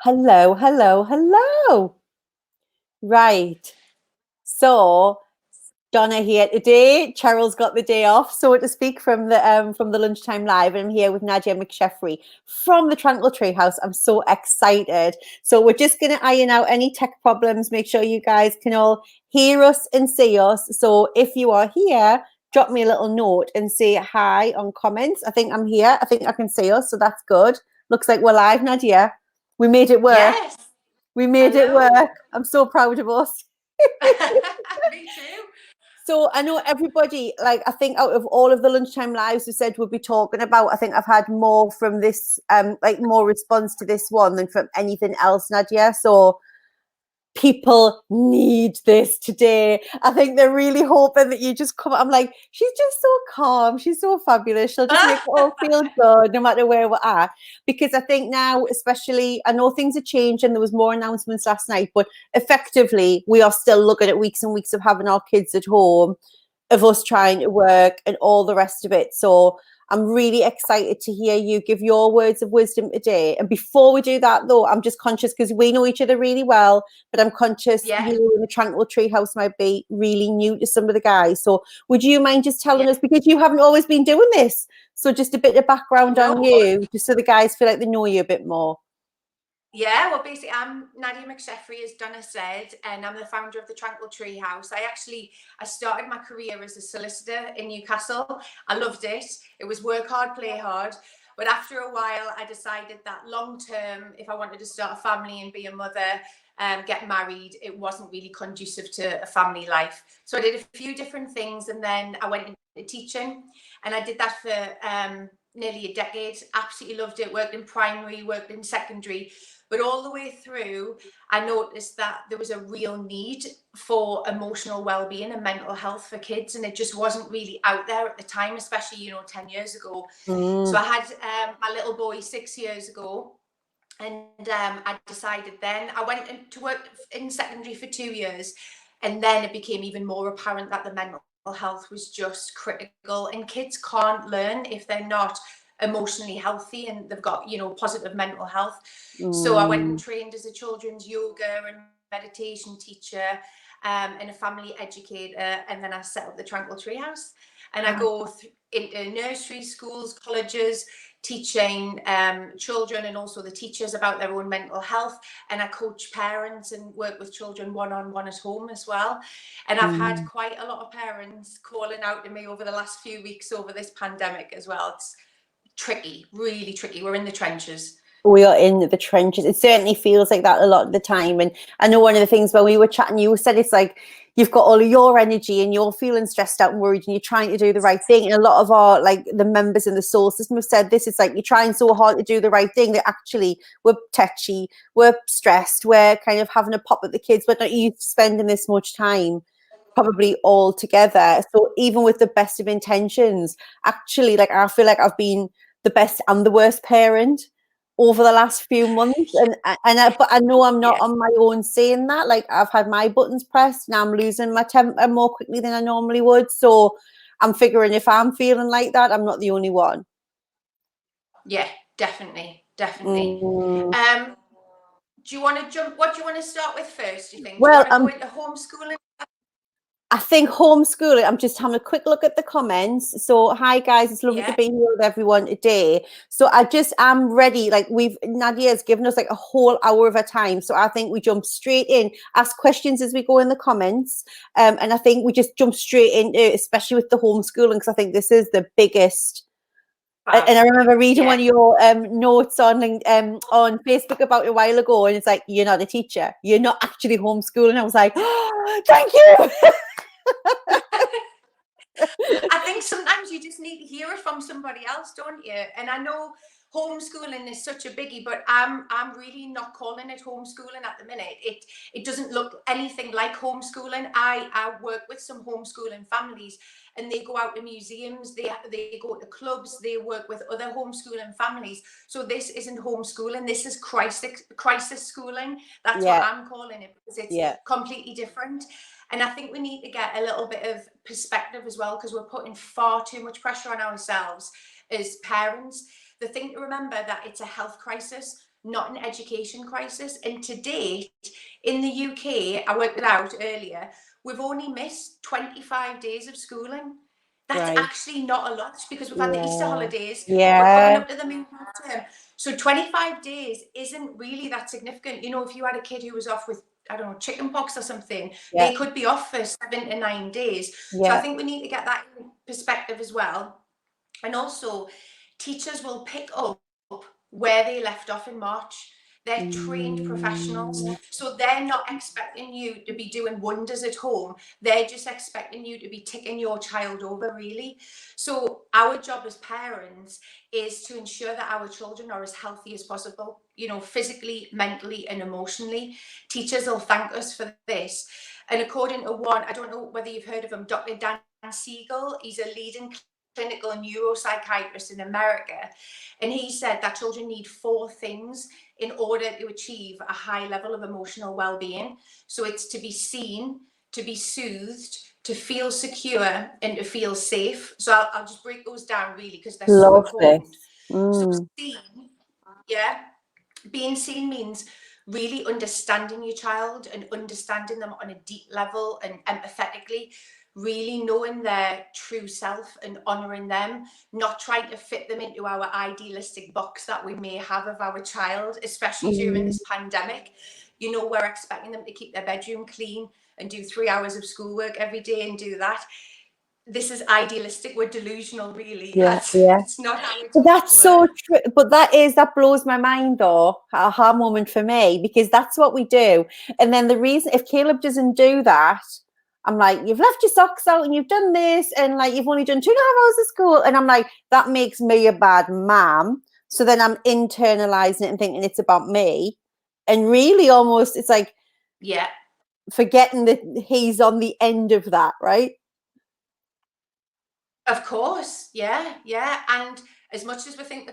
Hello, hello, hello. Right. So Donna here today. Cheryl's got the day off, so to speak, from the lunchtime live. And I'm here with Nadia McSheffrey from the Tranquil Tree House. I'm so excited. So we're just gonna iron out any tech problems, make sure you guys can all hear us and see us. So if you are here, drop me a little note and say hi on comments. I think I'm here. I think I can see us, so that's good. Looks like we're live, Nadia. We made it work. Yes. We made it Hello. work. I'm so proud of us. Me too. So I know everybody, like I think out of all of the lunchtime lives we said we'll be talking about, I think I've had more from this, like more response to this one than from anything else, Nadia. So people need this today. I think they're really hoping that you just come. I'm like, she's just so calm. She's so fabulous. She'll just make it all feel good no matter where we're at. Because I think now, especially, I know things have changed and there was more announcements last night, but effectively, we are still looking at weeks and weeks of having our kids at home, of us trying to work and all the rest of it. So I'm really excited to hear you give your words of wisdom today. And before we do that, though, I'm just conscious because we know each other really well, but I'm conscious Yeah. you in the Tranquil Tree House might be really new to some of the guys. So would you mind just telling Yeah. us, because you haven't always been doing this, so just a bit of background No. on you, just so the guys feel like they know you a bit more. Yeah, well, basically, I'm Nadia McSheffrey, as Donna said, and I'm the founder of the Tranquil Tree House. I started my career as a solicitor in Newcastle. I loved it. It was work hard, play hard. But after a while, I decided that long term, if I wanted to start a family and be a mother, get married, it wasn't really conducive to a family life. So I did a few different things, and then I went into teaching, and I did that for nearly a decade. Absolutely loved it. Worked in primary, worked in secondary. But all the way through, I noticed that there was a real need for emotional well-being and mental health for kids, and it just wasn't really out there at the time, especially 10 years ago. So I had my little boy 6 years ago, and I decided then I went to work in secondary for 2 years, and then it became even more apparent that the mental health was just critical, and kids can't learn if they're not emotionally healthy and they've got positive mental health. So I went and trained as a children's yoga and meditation teacher, and a family educator, and then I set up the Tranquil Tree House, and I go into nursery schools, colleges, teaching children and also the teachers about their own mental health, and I coach parents and work with children one-on-one at home as well. And I've had quite a lot of parents calling out to me over the last few weeks over this pandemic as well. It's tricky, really tricky. We're in the trenches. We are in the trenches. It certainly feels like that a lot of the time. And I know one of the things when we were chatting, you said it's like you've got all of your energy and you're feeling stressed out and worried and you're trying to do the right thing. And a lot of our, like the members in the soul system have said this, it's like you're trying so hard to do the right thing that actually we're tetchy, we're stressed, we're kind of having a pop at the kids, but not used to spending this much time probably all together. So even with the best of intentions, actually, like I feel like I've been the best and the worst parent over the last few months, but I know I'm not Yeah. on my own saying that. Like I've had my buttons pressed, now I'm losing my temper more quickly than I normally would. So I'm figuring if I'm feeling like that, I'm not the only one. Yeah, definitely, definitely. Mm. Do you want to jump? What do you want to start with first? Do you think? Do you Well, want to go into homeschooling? I think homeschooling, I'm just having a quick look at the comments. So, hi guys, it's lovely to Yeah. be here with everyone today. So, I just am ready. Like, Nadia's given us like a whole hour of her time. So, I think we jump straight in, ask questions as we go in the comments. And I think we just jump straight into, especially with the homeschooling, because I think this is the biggest. And I remember reading one of your notes on Facebook about a while ago, and it's like, you're not a teacher, you're not actually homeschooling. I was like, oh, thank you. I think sometimes you just need to hear it from somebody else, don't you? And I know homeschooling is such a biggie, but I'm really not calling it homeschooling at the minute. It doesn't look anything like homeschooling. I work with some homeschooling families, and they go out to museums, they go to clubs, they work with other homeschooling families. So this isn't homeschooling, this is crisis schooling. That's what Yeah, I'm calling it, because it's yeah, completely different. And I think we need to get a little bit of perspective as well, because we're putting far too much pressure on ourselves as parents. The thing to remember that it's a health crisis. not an education crisis. And to date, in the UK, I worked it out earlier, we've only missed 25 days of schooling. That's Right. actually not a lot, because we've had the Easter holidays, we're Yeah. coming up to the main term. So 25 days isn't really that significant. You know, if you had a kid who was off with, I don't know, chicken pox or something, Yeah. they could be off for 7 to 9 days. Yeah. So I think we need to get that in perspective as well. And also, teachers will pick up where they left off in March. They're trained professionals, so they're not expecting you to be doing wonders at home. They're just expecting you to be ticking your child over, really. So our job as parents is to ensure that our children are as healthy as possible, you know, physically, mentally, and emotionally. Teachers will thank us for this. And according to one, I don't know whether you've heard of him, Dr. Dan Siegel, he's a leading clinical neuropsychiatrist in America, and he said that children need 4 things in order to achieve a high level of emotional well-being. So it's to be seen, to be soothed, to feel secure, and to feel safe. So I'll just break those down really, because they're so important. So seen, yeah, being seen means really understanding your child and understanding them on a deep level and empathetically, really knowing their true self and honoring them, not trying to fit them into our idealistic box that we may have of our child, especially during this pandemic. You know, we're expecting them to keep their bedroom clean and do 3 hours of schoolwork every day and do that. This is idealistic, we're delusional, really. It's not how it's That's so true. But that blows my mind, though, a aha moment for me, because that's what we do. And then the reason, if Caleb doesn't do that, I'm like, you've left your socks out and you've done this, and like you've only done 2.5 hours of school. And I'm like, that makes me a bad mom. So then I'm internalizing it and thinking it's about me. And really almost it's like, yeah, forgetting that he's on the end of that, right? Of course, yeah. And as much as we think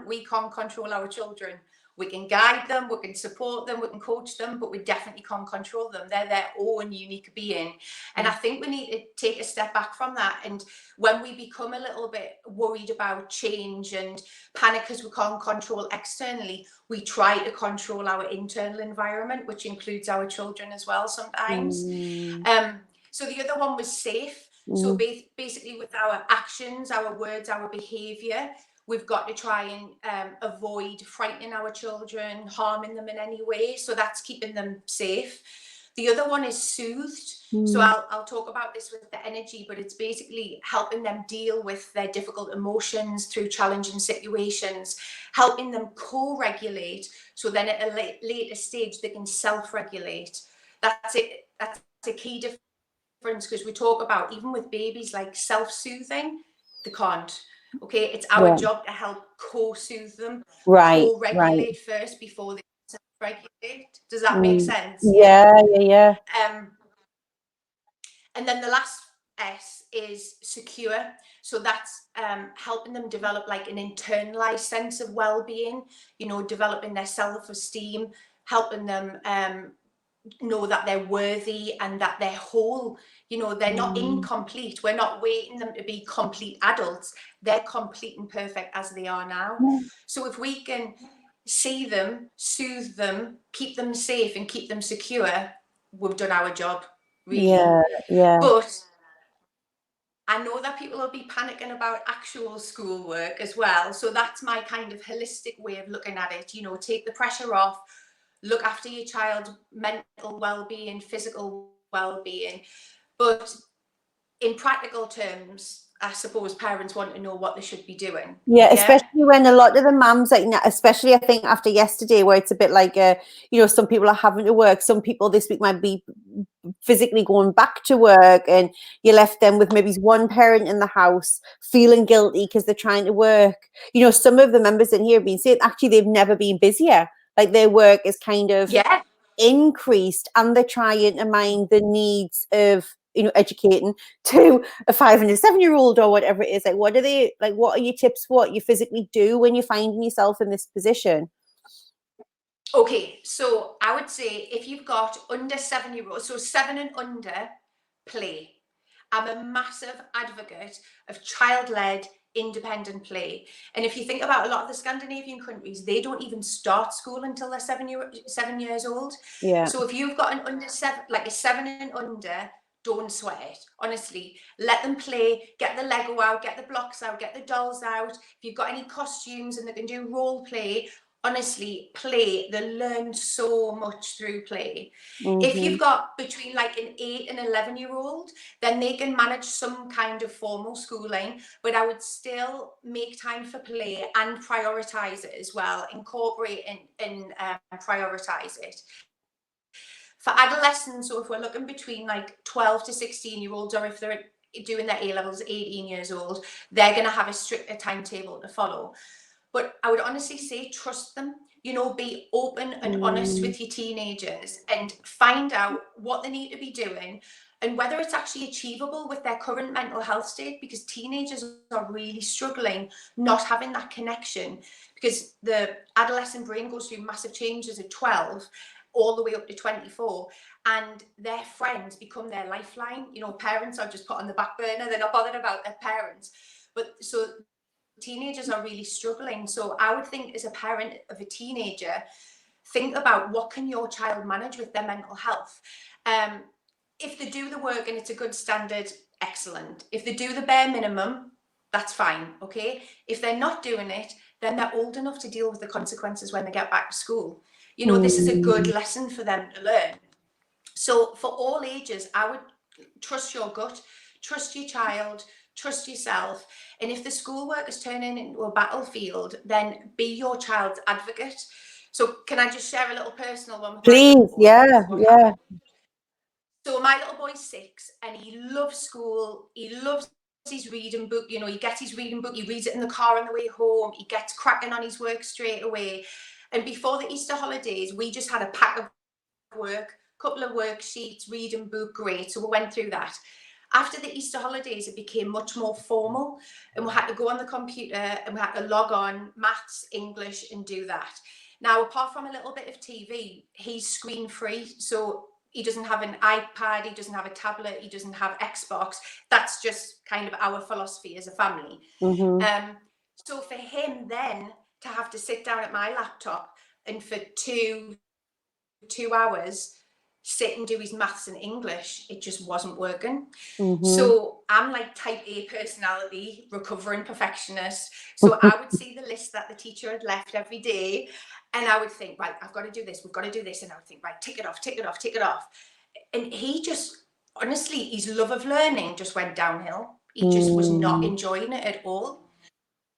we can't control our children. We can guide them, we can support them, we can coach them, but we definitely can't control them. They're their own unique being. And I think we need to take a step back from that. And when we become a little bit worried about change and panic because we can't control externally, we try to control our internal environment, which includes our children as well sometimes. So the other one was safe. So basically with our actions, our words, our behavior, we've got to try and avoid frightening our children, harming them in any way. So that's keeping them safe. The other one is soothed. So I'll talk about this with the energy, but it's basically helping them deal with their difficult emotions through challenging situations, helping them co-regulate. So then at a later stage, they can self-regulate. That's it. That's a key difference, because we talk about, even with babies, like self-soothing, they can't. Okay, it's our job to help co-soothe them, co-regulate first before they self-regulate. Does that make sense? Yeah. And then the last S is secure. So that's helping them develop like an internalized sense of well-being, you know, developing their self-esteem, helping them know that they're worthy and that they're whole. You know, they're not incomplete. We're not waiting them to be complete adults. They're complete and perfect as they are now. So if we can see them, soothe them, keep them safe and keep them secure, we've done our job, really. But I know that people will be panicking about actual schoolwork as well. So that's my kind of holistic way of looking at it. You know, take the pressure off, look after your child's mental well-being, physical well-being. But in practical terms, I suppose parents want to know what they should be doing. Yeah, especially when a lot of the mums, like, especially I think after yesterday, where it's a bit like, you know, some people are having to work. Some people this week might be physically going back to work, and you left them with maybe one parent in the house feeling guilty because they're trying to work. You know, some of the members in here have been saying actually they've never been busier. Like their work is kind of increased, and they're trying to mind the needs of, you know, educating to a 5 and a 7-year-old or whatever it is. Like, what are your tips for what you physically do when you're finding yourself in this position? Okay, so I would say if you've got under 7-year-olds, so 7 and under, play. I'm a massive advocate of child-led independent play. And if you think about a lot of the Scandinavian countries, they don't even start school until they're 7 years old. Yeah. So if you've got an under seven, like a 7 and under, don't sweat it. Honestly, let them play, get the Lego out, get the blocks out, get the dolls out. If you've got any costumes and they can do role play, honestly, play. They learn so much through play. If you've got between like an 8 and 11-year-old, then they can manage some kind of formal schooling, but I would still make time for play and prioritize it as well, incorporate and prioritize it. For adolescents, so if we're looking between like 12 to 16-year-olds, or if they're doing their A-levels 18 years old, they're going to have a stricter timetable to follow. But I would honestly say trust them, you know, be open and honest with your teenagers and find out what they need to be doing and whether it's actually achievable with their current mental health state, because teenagers are really struggling not having that connection, because the adolescent brain goes through massive changes at 12 all the way up to 24, and their friends become their lifeline. You know, parents are just put on the back burner, they're not bothered about their parents. But so teenagers are really struggling. So I would think, as a parent of a teenager, think about what can your child manage with their mental health. If they do the work and it's a good standard, excellent. If they do the bare minimum, that's fine, okay? If they're not doing it, then they're old enough to deal with the consequences when they get back to school. You know, this is a good lesson for them to learn. So for all ages, I would trust your gut, trust your child, trust yourself. And if the schoolwork is turning into a battlefield, then be your child's advocate. So can I just share a little personal one? Please, yeah. So my little boy's 6 and he loves school. He loves his reading book. You know, he gets his reading book, he reads it in the car on the way home. He gets cracking on his work straight away. And before the Easter holidays, we just had a pack of work, couple of worksheets, reading book, great. So we went through that. After the Easter holidays, it became much more formal, and we had to go on the computer and we had to log on maths, English, and do that. Now, apart from a little bit of TV, he's screen free. So he doesn't have an iPad, he doesn't have a tablet, he doesn't have Xbox. That's just kind of our philosophy as a family. So for him then to have to sit down at my laptop and for two hours sit and do his maths and English, it just wasn't working. So I'm like type A personality, recovering perfectionist. So I would see the list that the teacher had left every day, and I would think, right, I've got to do this, we've got to do this. And I would think, right, tick it off, tick it off, tick it off. And he just, honestly, his love of learning just went downhill. He just was not enjoying it at all.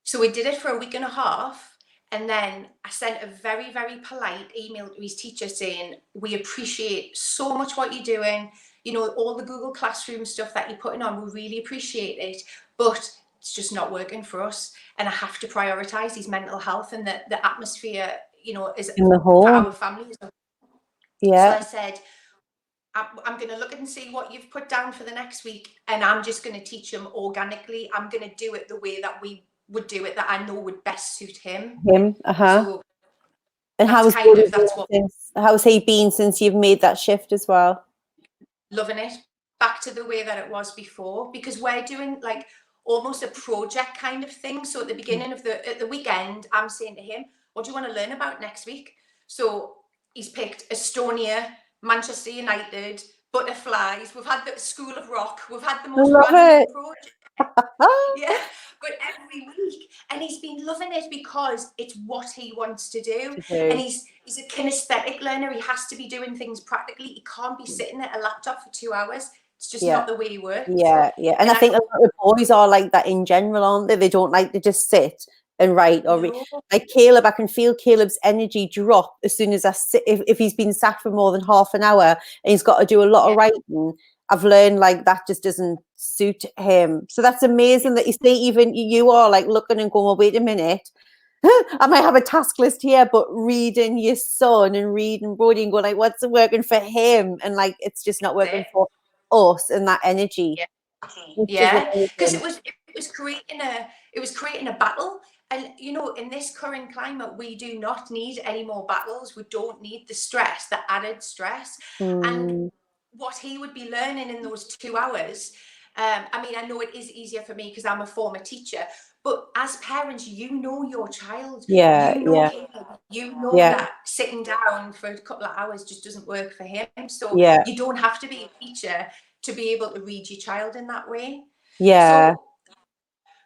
So we did it for a week and a half. And then I sent a very, very polite email to his teacher saying, we appreciate so much what you're doing. You know, all the Google Classroom stuff that you're putting on, we really appreciate it. But it's just not working for us. And I have to prioritize his mental health and the atmosphere, you know, is in the home for our family. Yeah. So I said, I'm going to look and see what you've put down for the next week. And I'm just going to teach him organically. I'm going to do it the way that we would do it, that I know would best suit him. So, and how's he been since you've made that shift as well? Loving it. Back to the way that it was before, because we're doing like almost a project kind of thing. So at the beginning of at the weekend, I'm saying to him, what do you want to learn about next week? So he's picked Estonia, Manchester United, butterflies. We've had the School of Rock. We've had the most random project. Yeah, but every week, and he's been loving it because it's what he wants to do. And he's a kinesthetic learner. He has to be doing things practically. He can't be sitting at a laptop for 2 hours. It's just not the way he works. And I think a lot of boys are like that in general, aren't they? They don't like to just sit and write or like Caleb. I can feel Caleb's energy drop as soon as I sit. If he's been sat for more than half an hour and he's got to do a lot of writing, I've learned like that just doesn't suit him. So that's amazing that you say even you are like looking and going, well, wait a minute, I might have a task list here, but reading your son and reading Brody and going like, what's working for him? And like, it's just not working for us and that energy. Because it was creating a battle. And you know, in this current climate, we do not need any more battles. We don't need the stress, the added stress. And what he would be learning in those 2 hours, I mean, I know it is easier for me because I'm a former teacher, But as parents, you know your child. Yeah, You know yeah, him. You know yeah, that sitting down for a couple of hours just doesn't work for him. So yeah, you don't have to be a teacher to be able to read your child in that way. yeah. So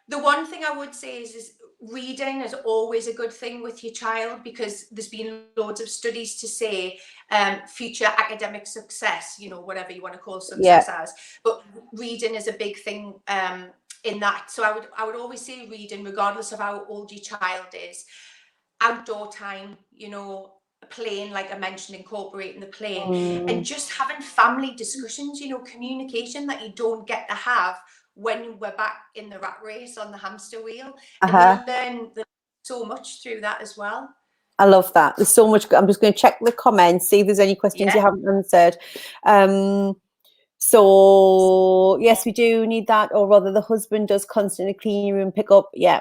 the one thing I would say is reading is always a good thing with your child, because there's been loads of studies to say future academic success, you know, whatever you want to call success as, but reading is a big thing in that. So I would always say reading, regardless of how old your child is. Outdoor time, you know, playing, like I mentioned, incorporating the playing, and just having family discussions, you know, communication that you don't get to have when we're back in the rat race on the hamster wheel. And they learn so much through that as well. I love that. There's so much. I'm just going to check the comments, see if there's any questions you haven't answered. So yes, we do need that, or rather the husband does constantly clean your room, pick up. Yeah.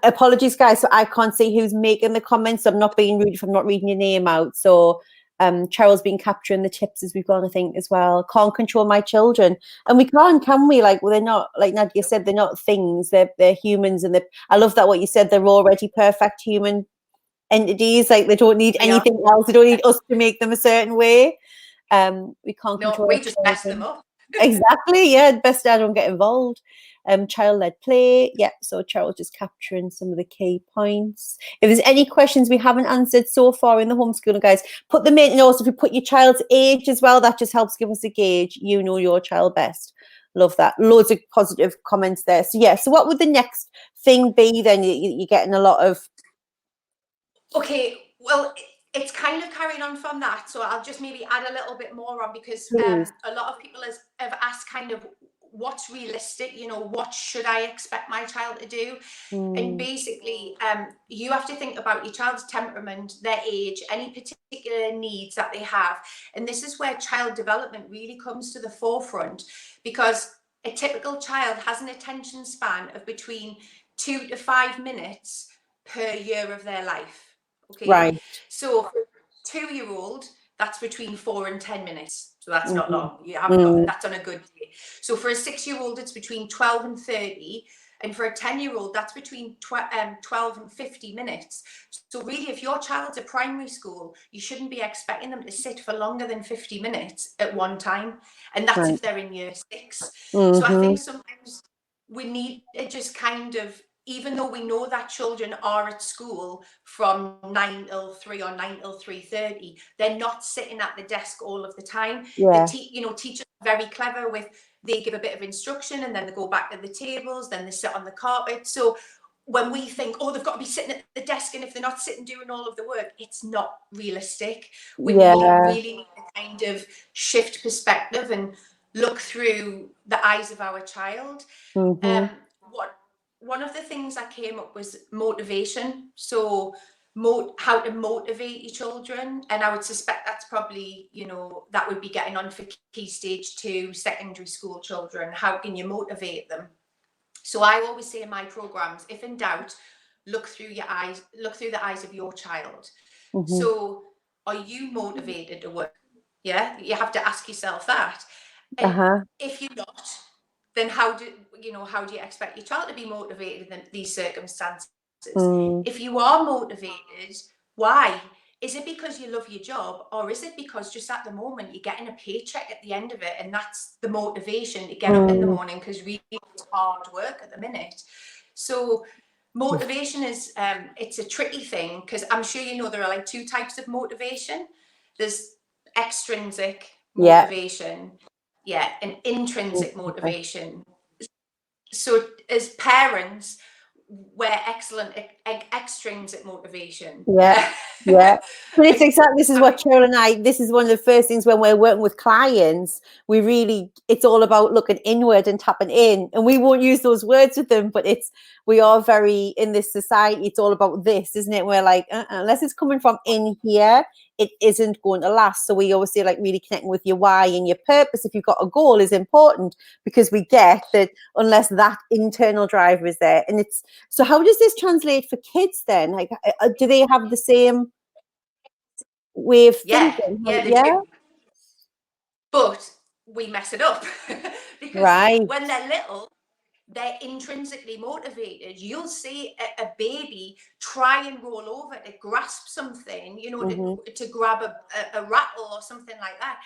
Apologies, guys. So I can't see who's making the comments. I'm not being rude if I'm not reading your name out. So Cheryl's been capturing the tips as we've gone, I think, as well. Can't control my children. And we can't, can we? Like, well, they're not, like Nadia said, they're not things. They're humans. And I love that what you said, they're already perfect human entities. Like, they don't need anything else. They don't need us to make them a certain way. We can't control we just mess them up. Exactly, yeah. Best I don't get involved. Child-led play, yeah. So Cheryl's just capturing some of the key points. If there's any questions we haven't answered so far in the homeschooling, guys, put them in. And also, if you put your child's age as well, that just helps give us a gauge. You know your child best. Love that. Loads of positive comments there. So yeah. So what would the next thing be then? You're getting a lot of. Okay, well, it's kind of carrying on from that, so I'll just maybe add a little bit more on, because a lot of people have asked kind of what's realistic, you know, what should I expect my child to do? And basically, you have to think about your child's temperament, their age, any particular needs that they have. And this is where child development really comes to the forefront, because a typical child has an attention span of between 2 to 5 minutes per year of their life. Okay, right. So for a 2-year-old, that's between 4 and 10 minutes. So that's not long. You haven't got, that's on a good day. So for a 6-year-old, it's between 12 and 30. And for a 10-year-old, that's between 12 and 50 minutes. So really, if your child's at primary school, you shouldn't be expecting them to sit for longer than 50 minutes at one time. And that's if they're in year 6. So I think sometimes we need to just kind of, even though we know that children are at school from 9 till 3 or 9 till 3:30, they're not sitting at the desk all of the time. Yeah. Teachers are very clever with, they give a bit of instruction and then they go back to the tables, then they sit on the carpet. So when we think, oh, they've got to be sitting at the desk, and if they're not sitting doing all of the work, it's not realistic. We really need to kind of shift perspective and look through the eyes of our child. One of the things that came up was motivation. So how to motivate your children. And I would suspect that's probably, you know, that would be getting on for key stage 2 secondary school children. How can you motivate them? So I always say in my programs, if in doubt, look through the eyes of your child. So are you motivated to work? Yeah, you have to ask yourself that. And if you're not, then how do you expect your child to be motivated in these circumstances? If you are motivated, why? Is it because you love your job, or is it because just at the moment you're getting a paycheck at the end of it, and that's the motivation to get up in the morning, because really it's hard work at the minute? So motivation is it's a tricky thing, because I'm sure you know there are like 2 types of motivation. There's extrinsic motivation, and intrinsic motivation. So as parents, we're excellent at extrinsic motivation. Yeah. But it's exactly, this is what Cheryl and I, this is one of the first things when we're working with clients, it's all about looking inward and tapping in, and we won't use those words with them, but we are very, in this society, it's all about this, isn't it? We're like, unless it's coming from in here, it isn't going to last. So we always say, like, really connecting with your why and your purpose, if you've got a goal, is important, because we get that unless that internal driver is there. And so how does this translate for kids then? Like, do they have the same way of thinking? They do. But we mess it up because when they're little, they're intrinsically motivated. You'll see a baby try and roll over to grasp something, you know, to grab a rattle or something like that.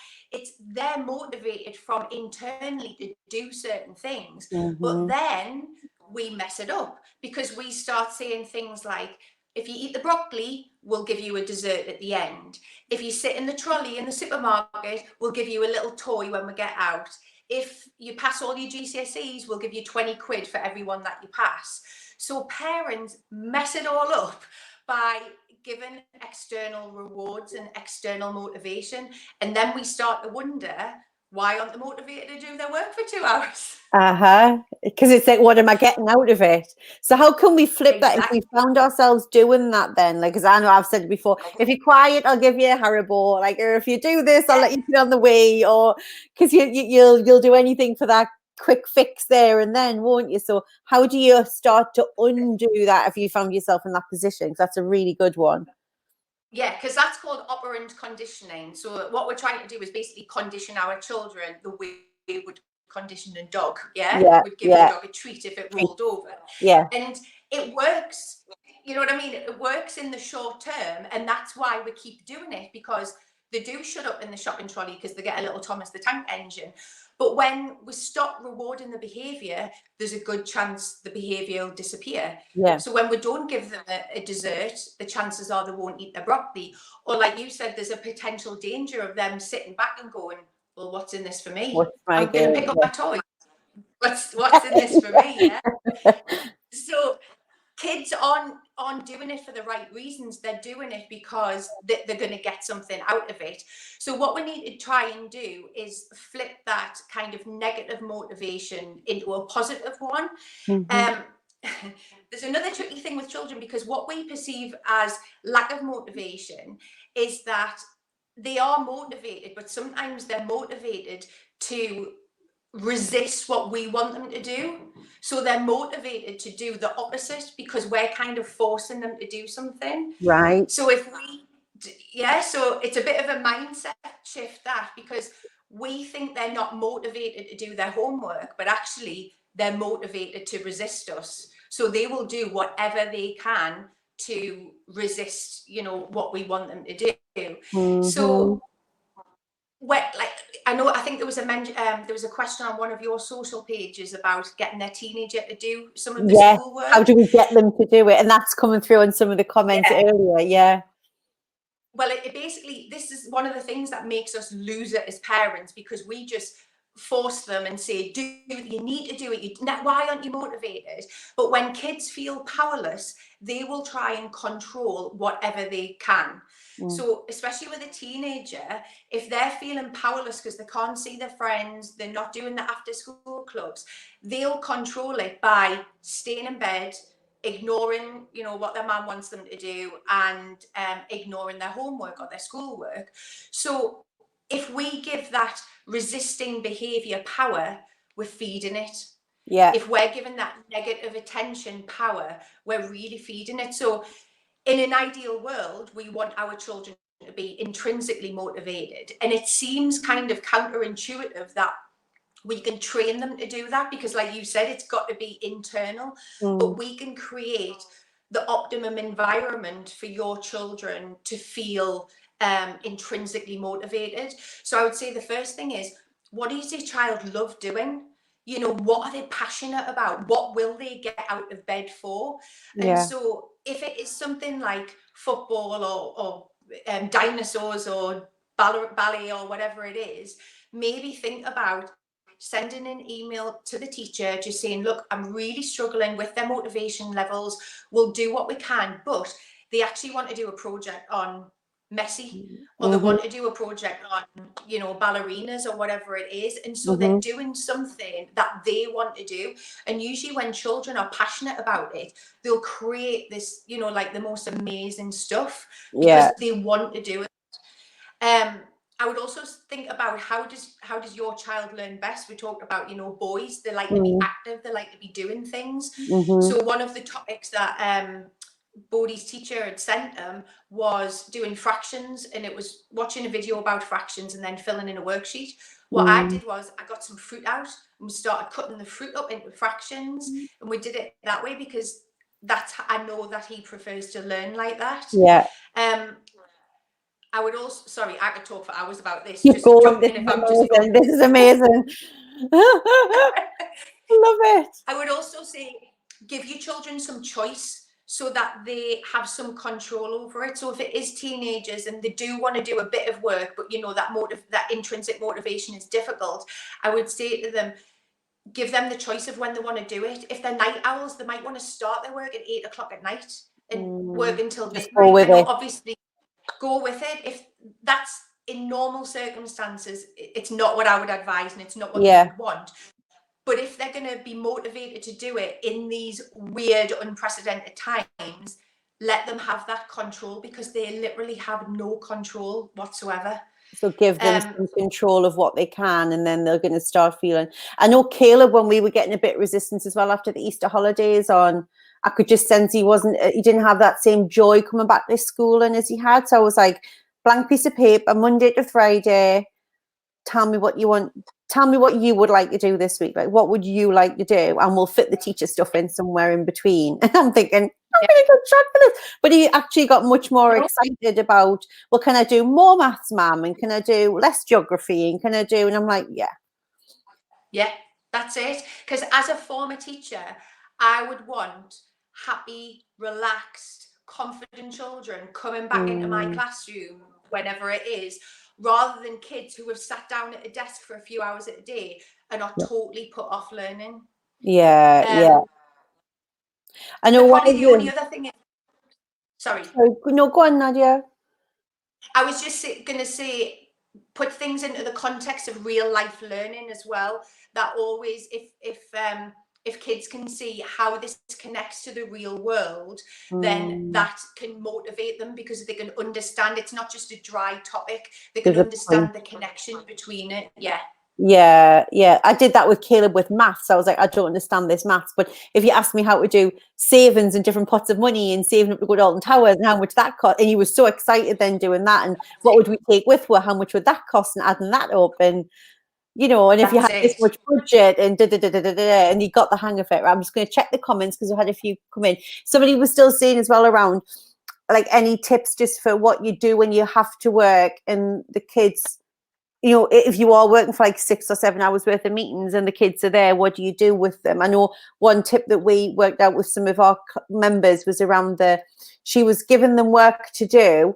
They're motivated from internally to do certain things. But then we mess it up because we start saying things like, if you eat the broccoli, we'll give you a dessert at the end. If you sit in the trolley in the supermarket, we'll give you a little toy when we get out. If you pass all your GCSEs, we'll give you 20 quid for everyone that you pass. So parents mess it all up by giving external rewards and external motivation. And then we start to wonder, why aren't they motivated to do their work for 2 hours? Because it's like, what am I getting out of it? So how can we flip that if we found ourselves doing that then? Like, because I know I've said before, if you're quiet, I'll give you a Haribo. Like, or if you do this, I'll let you put on the way. Or because you'll do anything for that quick fix there and then, won't you? So how do you start to undo that if you found yourself in that position? Because that's a really good one. Yeah, because that's called operant conditioning. So what we're trying to do is basically condition our children the way we would condition a dog. We'd give the dog a treat if it rolled over. And it works, you know what I mean? It works in the short term, and that's why we keep doing it, because they do shut up in the shopping trolley because they get a little Thomas the Tank Engine. But when we stop rewarding the behavior, there's a good chance the behavior will disappear. So when we don't give them a dessert, the chances are they won't eat their broccoli. Or like you said, there's a potential danger of them sitting back and going, well, what's in this for me? I'm going to pick up my toy. What's in this for me? So kids aren't doing it for the right reasons. They're doing it because they're going to get something out of it. So what we need to try and do is flip that kind of negative motivation into a positive one. There's another tricky thing with children, because what we perceive as lack of motivation is that they are motivated, but sometimes they're motivated to resist what we want them to do. So they're motivated to do the opposite because we're kind of forcing them to do something. So so it's a bit of a mindset shift, that, because we think they're not motivated to do their homework, but actually they're motivated to resist us. So they will do whatever they can to resist, you know, what we want them to do. So I think there was a question on one of your social pages about getting their teenager to do some of the schoolwork. How do we get them to do it? And that's coming through on some of the comments earlier. Well, it basically, this is one of the things that makes us lose it as parents, because we just force them and say, you need to do it. Why aren't you motivated? But when kids feel powerless, they will try and control whatever they can. So especially with a teenager, if they're feeling powerless because they can't see their friends, they're not doing the after school clubs, they'll control it by staying in bed, ignoring, you know, what their mum wants them to do, and ignoring their homework or their schoolwork. So if we give that resisting behavior power, we're feeding it. If we're giving that negative attention power, we're really feeding it. So in an ideal world, we want our children to be intrinsically motivated. And it seems kind of counterintuitive that we can train them to do that, because like you said, it's got to be internal, but we can create the optimum environment for your children to feel intrinsically motivated. So I would say the first thing is, what does your child love doing? You know, what are they passionate about? What will they get out of bed for? And so if it is something like football or dinosaurs or ballet or whatever it is, maybe think about sending an email to the teacher just saying, look, I'm really struggling with their motivation levels. We'll do what we can, but they actually want to do a project on Messi, or they want to do a project on, you know, ballerinas or whatever it is. And so they're doing something that they want to do. And usually when children are passionate about it, they'll create this, you know, like the most amazing stuff because they want to do it. I would also think about how does your child learn best? We talked about, you know, boys, they like to be active, they like to be doing things. So one of the topics that Bodhi's teacher had sent them was doing fractions, and it was watching a video about fractions and then filling in a worksheet. What I did was I got some fruit out and we started cutting the fruit up into fractions, and we did it that way because I know that he prefers to learn like that. Yeah. I would also, sorry, I could talk for hours about this. Keep Just going. jump in if I'm just Amazing. This is amazing. Love it. I would also say give your children some choice so that they have some control over it. So if it is teenagers and they do want to do a bit of work, but you know that intrinsic motivation is difficult, I would say to them, give them the choice of when they want to do it. If they're night owls, they might want to start their work at 8 o'clock at night and work until Just midnight. go with And it. obviously go with it. If that's in normal circumstances, it's not what I would advise and it's not what they would want. But if they're going to be motivated to do it in these weird, unprecedented times, let them have that control, because they literally have no control whatsoever. So give them some control of what they can, and then they're going to start feeling. I know Caleb, when we were getting a bit resistance as well after the Easter holidays on, I could just sense he didn't have that same joy coming back to school and as he had. So I was like, blank piece of paper, Monday to Friday, tell me what you want. Tell me what you would like to do this week. Like, what would you like to do? And we'll fit the teacher stuff in somewhere in between. And I'm thinking, I'm really good shot for this. But he actually got much more excited about, well, can I do more maths, ma'am? And can I do less geography? And can I do? And I'm like, yeah. Yeah, that's it. Because as a former teacher, I would want happy, relaxed, confident children coming back into my classroom whenever it is, rather than kids who have sat down at a desk for a few hours a day and are totally put off learning. Yeah. I know probably the only other thing is, sorry. No, go on, Nadia. I was just going to say, put things into the context of real life learning as well. That always, if kids can see how this connects to the real world, then that can motivate them, because they can understand it's not just a dry topic. They can understand the connection between it. Yeah. I did that with Caleb with maths. I was like, I don't understand this maths. But if you ask me how to do savings and different pots of money and saving up to go to Alton Towers and how much that cost, and he was so excited then doing that. And what would we take with? Well, how much would that cost? And adding that up, and you know, and if you had this much budget and and he got the hang of it. I'm just going to check the comments because we had a few come in. Somebody was still saying as well around, like, any tips just for what you do when you have to work and the kids. You know, if you are working for like 6 or 7 hours worth of meetings and the kids are there, what do you do with them? I know one tip that we worked out with some of our members was around she was giving them work to do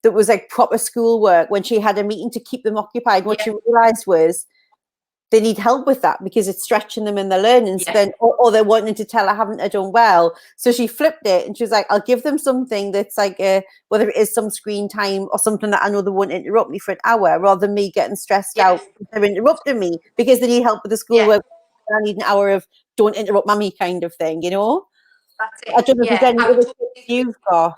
that was like proper school work when she had a meeting to keep them occupied. What she realized was they need help with that because it's stretching them in their learning. So then, or they're wanting to tell, I haven't done well. So she flipped it and she was like, I'll give them something that's like, whether it is some screen time or something that I know they won't interrupt me for an hour, rather than me getting stressed out if they're interrupting me because they need help with the schoolwork. I need an hour of don't interrupt mommy kind of thing, you know? That's it. I don't know if there's any other tips you've got.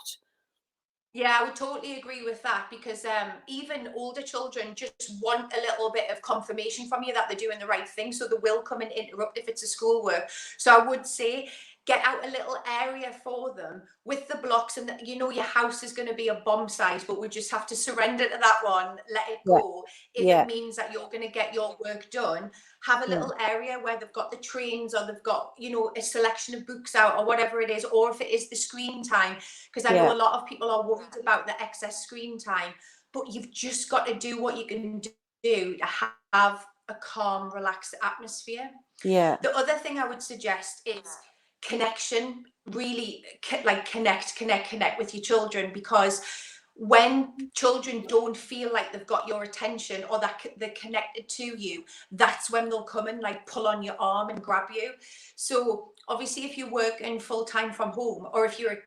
Yeah, I would totally agree with that, because even older children just want a little bit of confirmation from you that they're doing the right thing. So they will come and interrupt if it's a schoolwork. So I would say get out a little area for them with the blocks, and you know your house is going to be a bomb site, but we just have to surrender to that one, let it go. If it means that you're going to get your work done, have a little area where they've got the trains, or they've got, you know, a selection of books out, or whatever it is, or if it is the screen time, because I know a lot of people are worried about the excess screen time, but you've just got to do what you can do to have a calm, relaxed atmosphere. The other thing I would suggest is connection. Really, like connect with your children, because when children don't feel like they've got your attention or that they're connected to you, that's when they'll come and like pull on your arm and grab you. So obviously, if you're working full-time from home, or if you're,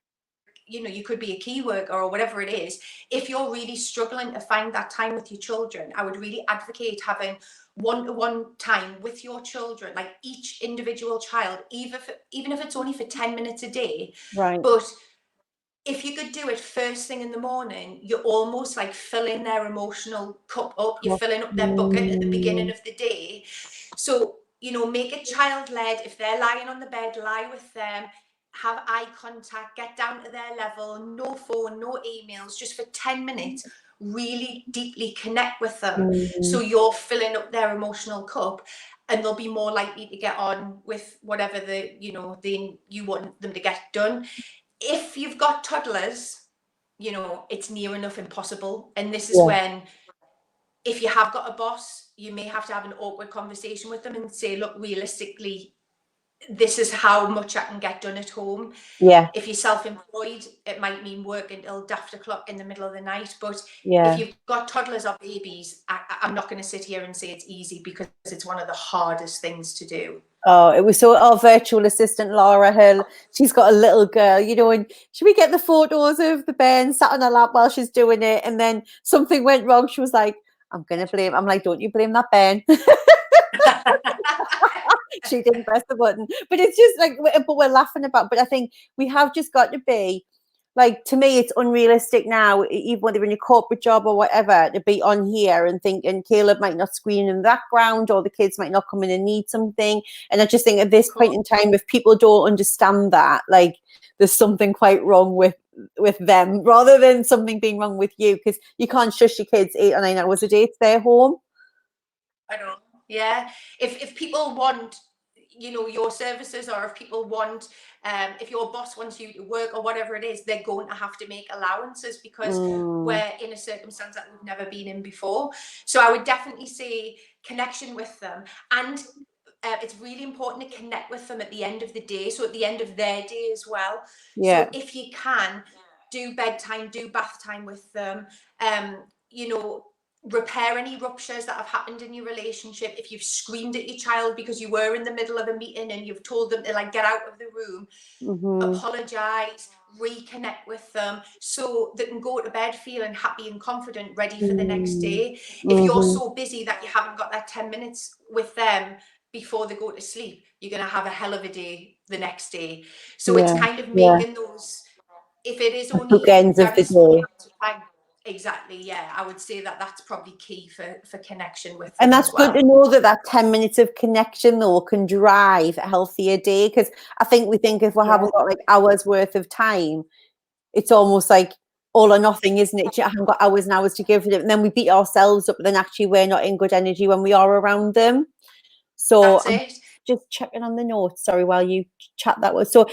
you know, you could be a key worker or whatever it is, if you're really struggling to find that time with your children, I would really advocate having one-to-one time with your children, like each individual child, even if it's only for 10 minutes a day. But if you could do it first thing in the morning, you're almost like filling their emotional cup up. You're filling up their bucket at the beginning of the day. So, you know, make it child-led. If they're lying on the bed, lie with them. have eye contact, get down to their level, no phone, no emails, just for 10 minutes, really deeply connect with them. So you're filling up their emotional cup, and they'll be more likely to get on with whatever you want them to get done. If you've got toddlers, it's near enough impossible. And this is when, if you have got a boss, you may have to have an awkward conversation with them and say, look, realistically, this is how much I can get done at home. Yeah. If you're self-employed, it might mean work until daft o'clock in the middle of the night. But Yeah. if you've got toddlers or babies, I'm not going to sit here and say it's easy, because it's one of the hardest things to do. Oh, it was so, our virtual assistant, Laura, she's got a little girl, and should we get the photos of the Ben sat on her lap while she's doing it? And then something went wrong. She was like, I'm like, don't you blame that Ben. She didn't press the button. But it's just like, but we're laughing about, but I think we have just got to be, like, to me, it's unrealistic now, even whether in your corporate job or whatever, to be on here and thinking Caleb might not screen in the background, or the kids might not come in and need something. And I just think at this point in time, if people don't understand that, like, there's something quite wrong with them, rather than something being wrong with you, because you can't shush your kids 8 or 9 hours a day to stay home. I know. Yeah. If people want, your services, or if people want, if your boss wants you to work or whatever it is, they're going to have to make allowances, because we're in a circumstance that we've never been in before. So I would definitely say connection with them. And it's really important to connect with them at the end of the day. So at the end of their day as well. Yeah. So if you can, do bedtime, do bath time with them, repair any ruptures that have happened in your relationship. If you've screamed at your child because you were in the middle of a meeting and you've told them to, like, get out of the room, apologize, reconnect with them, so they can go to bed feeling happy and confident, ready for the next day. If you're so busy that you haven't got that 10 minutes with them before they go to sleep, you're going to have a hell of a day the next day. So it's kind of making those, if it is only bookends of the small day. amounts of time. Exactly, yeah. I would say that that's probably key for connection with them. And that's as well. good to know that 10 minutes of connection, though, can drive a healthier day. Because I think we think if we haven't got like hours worth of time, it's almost like all or nothing, isn't it? I haven't got hours and hours to give it, and then we beat ourselves up. But then actually, we're not in good energy when we are around them. So that's it. Just checking on the notes. Sorry, while you chat that was so.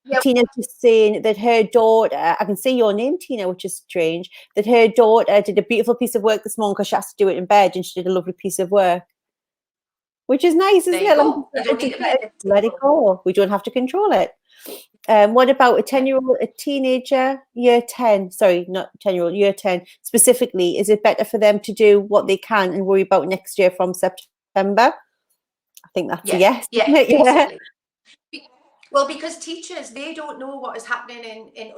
Yep. Tina's just saying that her daughter, I can see your name, Tina, which is strange, that her daughter did a beautiful piece of work this morning because she has to do it in bed, and she did a lovely piece of work, which is nice, isn't it? Go. You don't need to let it go. We don't have to control it. What about a 10-year-old, a teenager, year 10, sorry, not 10-year-old, year 10 specifically? Is it better for them to do what they can and worry about next year from September? I think that's a yes. Yeah, basically. Well, because teachers, they don't know what is happening in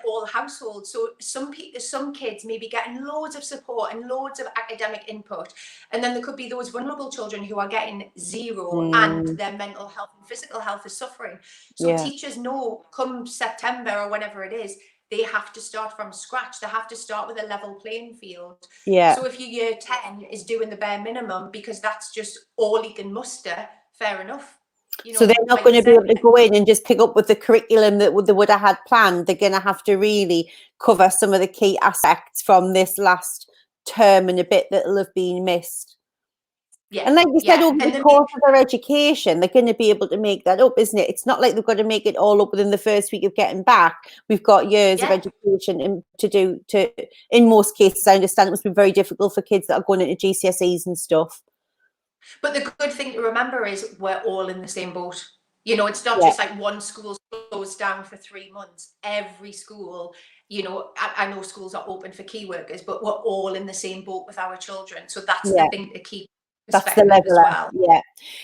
all households. So some kids may be getting loads of support and loads of academic input, and then there could be those vulnerable children who are getting zero, and their mental health and physical health is suffering. So teachers know, come September or whenever it is, they have to start from scratch. They have to start with a level playing field. Yeah. So if your year 10 is doing the bare minimum because that's just all he can muster, fair enough. So they're not going to be able to go in and just pick up with the curriculum that they would have had planned. They're going to have to really cover some of the key aspects from this last term and a bit that will have been missed. Yeah. And like you said, over the course of their education, they're going to be able to make that up, isn't it? It's not like they've got to make it all up within the first week of getting back. We've got years of education to do. In most cases, I understand it must be very difficult for kids that are going into GCSEs and stuff. But the good thing to remember is we're all in the same boat. It's not just like one school closed down for 3 months. Every school, I know schools are open for key workers, but we're all in the same boat with our children. So that's the thing to keep. That's the level up,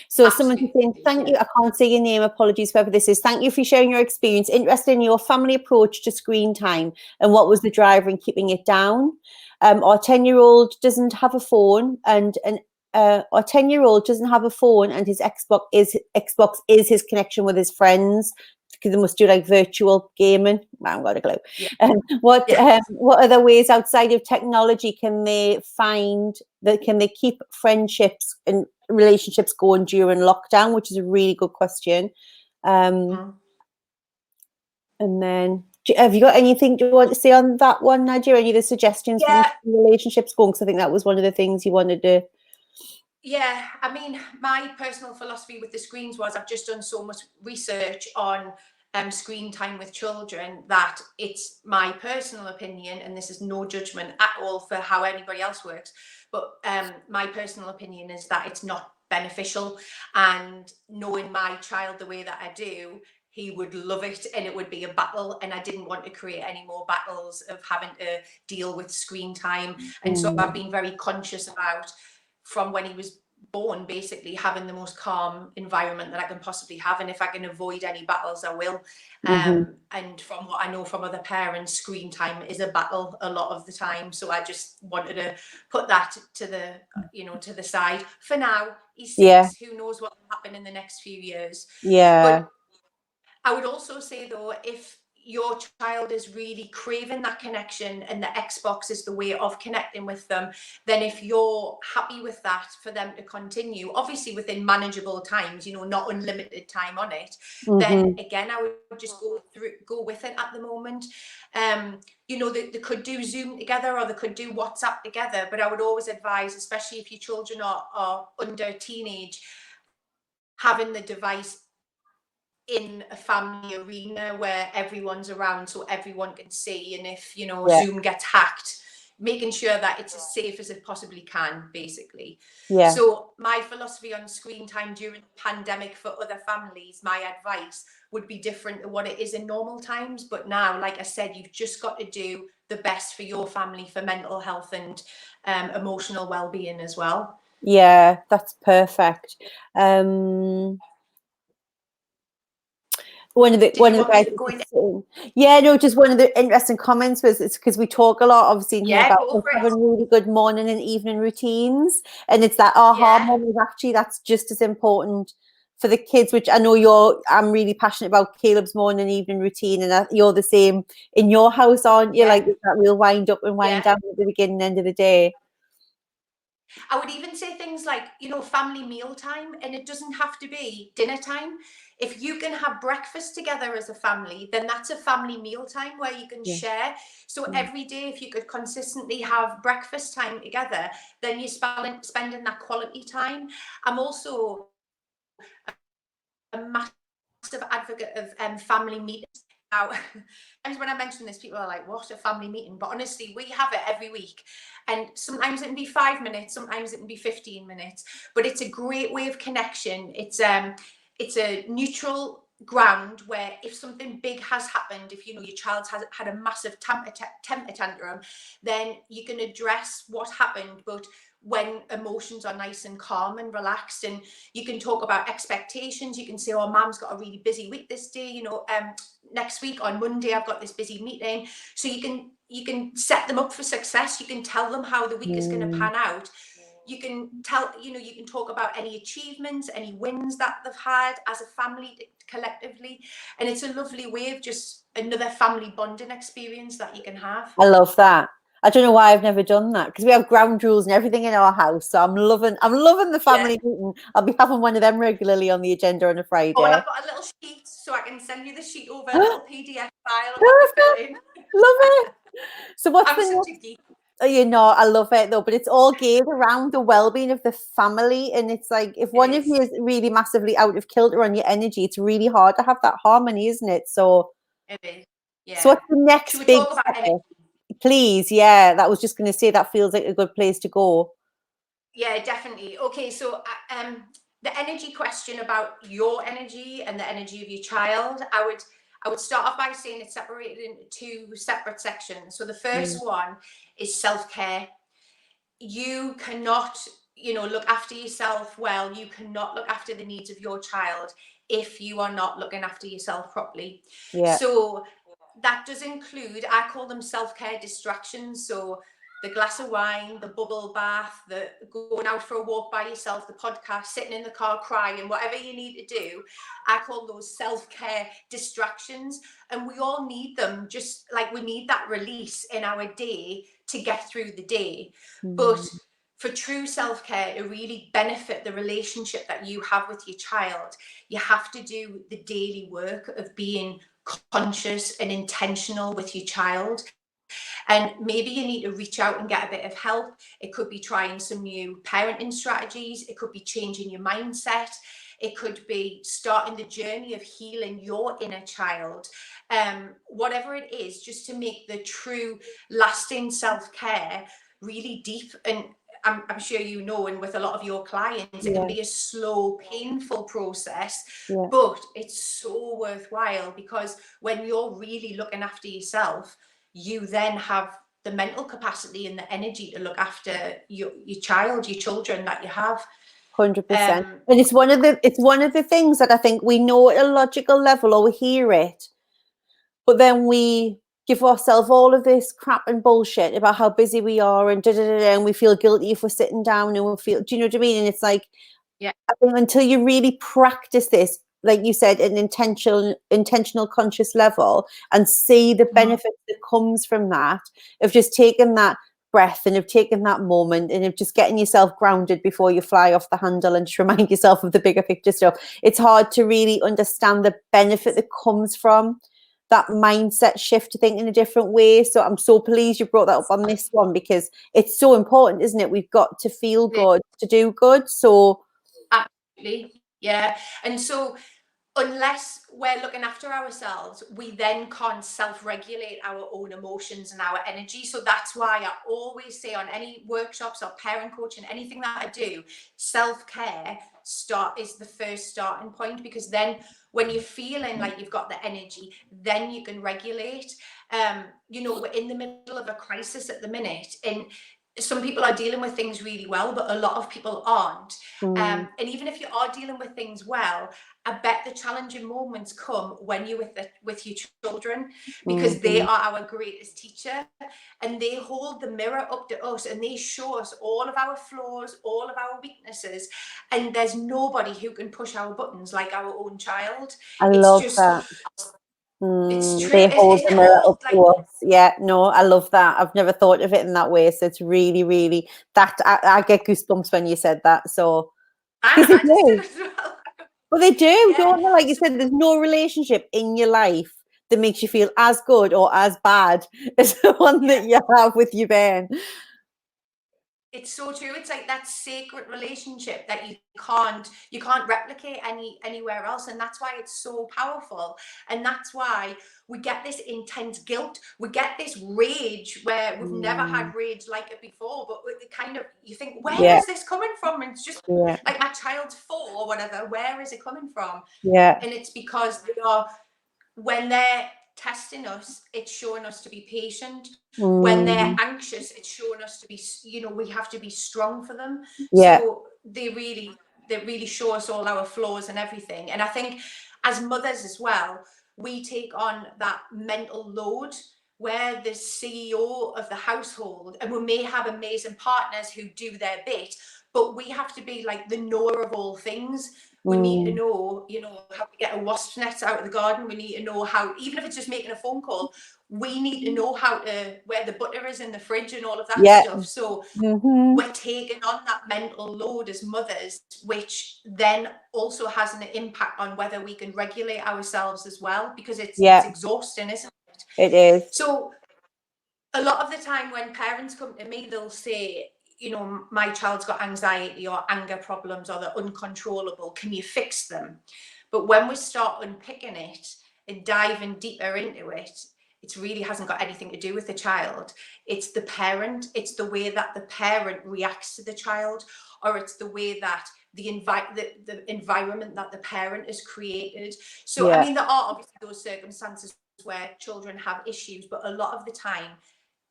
So someone is saying, thank you. I can't say your name. Apologies, whoever this is. Thank you for sharing your experience. Interested in your family approach to screen time and what was the driver in keeping it down. Our 10-year-old doesn't have a phone, and our 10-year-old doesn't have a phone, and his Xbox is his connection with his friends, because they must do like virtual gaming. I haven't got a clue. What other ways outside of technology can they find that can they keep friendships and relationships going during lockdown? Which is a really good question. And then, have you got anything you want to say on that one, Nadia? Any of the suggestions for Yeah. relationships going? Because I think that was one of the things you wanted to. Yeah, I mean, my personal philosophy with the screens was I've just done so much research on screen time with children that it's my personal opinion, and this is no judgment at all for how anybody else works, but my personal opinion is that it's not beneficial. And knowing my child the way that I do, he would love it and it would be a battle, and I didn't want to create any more battles of having to deal with screen time. And so I've been very conscious about, from when he was born, basically having the most calm environment that I can possibly have, and if I can avoid any battles, I will. And from what I know from other parents, screen time is a battle a lot of the time, so I just wanted to put that to the to the side for now. He's 6, who knows what will happen in the next few years. But I would also say, though, if your child is really craving that connection and the Xbox is the way of connecting with them, then if you're happy with that, for them to continue, obviously within manageable times, not unlimited time on it, then again, I would just go with it at the moment. They could do Zoom together, or they could do WhatsApp together, but I would always advise, especially if your children are under teenage, having the device in a family arena where everyone's around so everyone can see. And if Zoom gets hacked, making sure that it's as safe as it possibly can, basically. So my philosophy on screen time during the pandemic for other families, my advice would be different to what it is in normal times. But now, like I said, you've just got to do the best for your family, for mental health and emotional well-being as well. Yeah, that's perfect. One of the guys just one of the interesting comments was, it's because we talk a lot obviously in here about having really good morning and evening routines, and it's that aha moment. Actually, that's just as important for the kids, which I know I'm really passionate about Caleb's morning and evening routine, and you're the same in your house, aren't you? Like that real wind up and wind down at the beginning and end of the day. I would even say things like, family meal time, and it doesn't have to be dinner time. If you can have breakfast together as a family, then that's a family meal time where you can share. So every day, if you could consistently have breakfast time together, then you're spending that quality time. I'm also a massive advocate of family meetings. Now, when I mention this, people are like, what, a family meeting? But honestly, we have it every week. And sometimes it can be 5 minutes, sometimes it can be 15 minutes. But it's a great way of connection. It's a neutral ground where if something big has happened, if your child has had a massive temper tantrum, then you can address what happened, but when emotions are nice and calm and relaxed, and you can talk about expectations. You can say, oh, mom's got a really busy week this day, next week on Monday I've got this busy meeting. So you can set them up for success. You can tell them how the week is going to pan out. You can you can talk about any achievements, any wins that they've had as a family collectively. And it's a lovely way of just another family bonding experience that you can have. I love that. I don't know why I've never done that, because we have ground rules and everything in our house. So I'm loving the family meeting. I'll be having one of them regularly on the agenda on a Friday. Oh, and I've got a little sheet, so I can send you the sheet over, a little PDF file to fill in. Love it. So what's I'm such a geek. I love it though, but it's all geared around the well-being of the family. And it's like, if one of you is really massively out of kilter on your energy, it's really hard to have that harmony, isn't it? So it is. Yeah. So what's the next Should we big talk about step? Please, that was just going to say, that feels like a good place to go. Yeah, definitely. Okay, so the energy question about your energy and the energy of your child, I would start off by saying it's separated into 2 separate sections. So the first one is self-care. You cannot, look after yourself well. You cannot look after the needs of your child if you are not looking after yourself properly. So that does include, I call them self-care distractions. So the glass of wine, the bubble bath, the going out for a walk by yourself, the podcast, sitting in the car crying, whatever you need to do, I call those self-care distractions. And we all need them, just like we need that release in our day to get through the day. But for true self-care to really benefit the relationship that you have with your child, you have to do the daily work of being conscious and intentional with your child. And maybe you need to reach out and get a bit of help. It could be trying some new parenting strategies. It could be changing your mindset. It could be starting the journey of healing your inner child. Whatever it is, just to make the true lasting self-care really deep. And I'm sure you know, and with a lot of your clients, it can be a slow, painful process, but it's so worthwhile, because when you're really looking after yourself, you then have the mental capacity and the energy to look after your child, your children that you have. 100%. And it's one of the things that I think we know at a logical level, or we hear it, but then we give ourselves all of this crap and bullshit about how busy we are, and and we feel guilty if we're sitting down, and we feel, do you know what I mean? And it's like, I think until you really practice this, like you said, at an intentional conscious level, and see the benefits that comes from that, of just taking that breath and of taking that moment and of just getting yourself grounded before you fly off the handle, and just remind yourself of the bigger picture stuff. It's hard to really understand the benefit that comes from that mindset shift to think in a different way. So I'm so pleased you brought that up on this one, because it's so important, isn't it? We've got to feel good to do good. So absolutely, yeah. And so unless we're looking after ourselves, we then can't self-regulate our own emotions and our energy. So that's why I always say on any workshops or parent coaching, anything that I do, self-care is the first starting point, because then when you're feeling like you've got the energy, then you can regulate. We're in the middle of a crisis at the minute, and some people are dealing with things really well, but a lot of people aren't. And even if you are dealing with things well, I bet the challenging moments come when you're with your children, because they are our greatest teacher, and they hold the mirror up to us, and they show us all of our flaws, all of our weaknesses, and there's nobody who can push our buttons like our own child. I love that. It's true. They hold the mirror up like, to us. Yeah, no, I love that. I've never thought of it in that way. So it's really, really, that I get goosebumps when you said that. So I just did as well. But they do, don't they? Like you said, there's no relationship in your life that makes you feel as good or as bad as the one that you have with your Ben. It's so true. It's like that sacred relationship that you can't replicate anywhere else, and that's why it's so powerful. And that's why we get this intense guilt, we get this rage where we've never had rage like it before, but it kind of, you think, where is this coming from? And it's just like, my child's 4 or whatever, where is it coming from? And it's because when they're testing us, it's showing us to be patient. When they're anxious, it's showing us to be, we have to be strong for them. So they really show us all our flaws and everything. And I think as mothers as well, we take on that mental load. We're the CEO of the household, and we may have amazing partners who do their bit, but we have to be like the knower of all things. We need to know, how to get a wasp net out of the garden. We need to know how, even if it's just making a phone call, we need to know where the butter is in the fridge and all of that stuff. So we're taking on that mental load as mothers, which then also has an impact on whether we can regulate ourselves as well, because it's exhausting, isn't it? It is. So a lot of the time when parents come to me, they'll say, my child's got anxiety or anger problems, or they're uncontrollable. Can you fix them? But when we start unpicking it and diving deeper into it, it really hasn't got anything to do with the child. It's the parent. It's the way that the parent reacts to the child, or it's the way that the environment that the parent has created. So, I mean, there are obviously those circumstances where children have issues, but a lot of the time,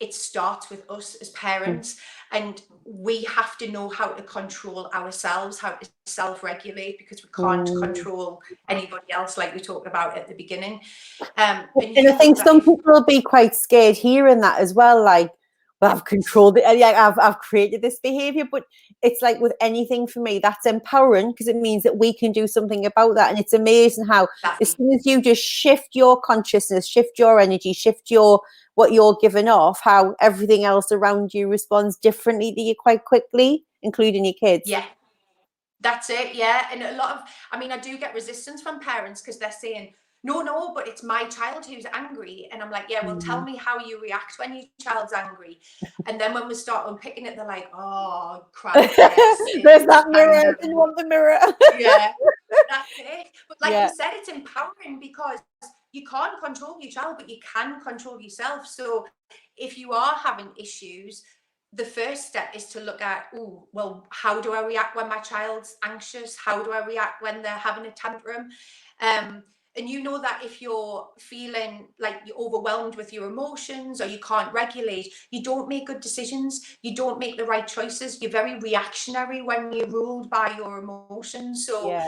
it starts with us as parents, and we have to know how to control ourselves, how to self-regulate, because we can't control anybody else, like we talked about at the beginning. And I think some people will be quite scared hearing that as well, like, well, I've controlled it, I've created this behavior. But it's like with anything, for me, that's empowering, because it means that we can do something about that. And it's amazing how as soon as you just shift your consciousness, shift your energy, shift what you're giving off, how everything else around you responds differently to you quite quickly, including your kids. Yeah, that's it. And a lot of, I do get resistance from parents, because they're saying, no, but it's my child who's angry. And I'm like, yeah, well, tell me how you react when your child's angry. And then when we start unpicking it, they're like, oh, crap, yes. There's that mirror. I didn't want the mirror. Yeah, that's it. But like Yeah. you said, it's empowering because you can't control your child, but you can control yourself. So if you are having issues, the first step is to look at, oh, well, how do I react when my child's anxious? How do I react when they're having a tantrum? And you know that if you're feeling like you're overwhelmed with your emotions or you can't regulate, you don't make good decisions. You don't make the right choices. You're very reactionary when you're ruled by your emotions. So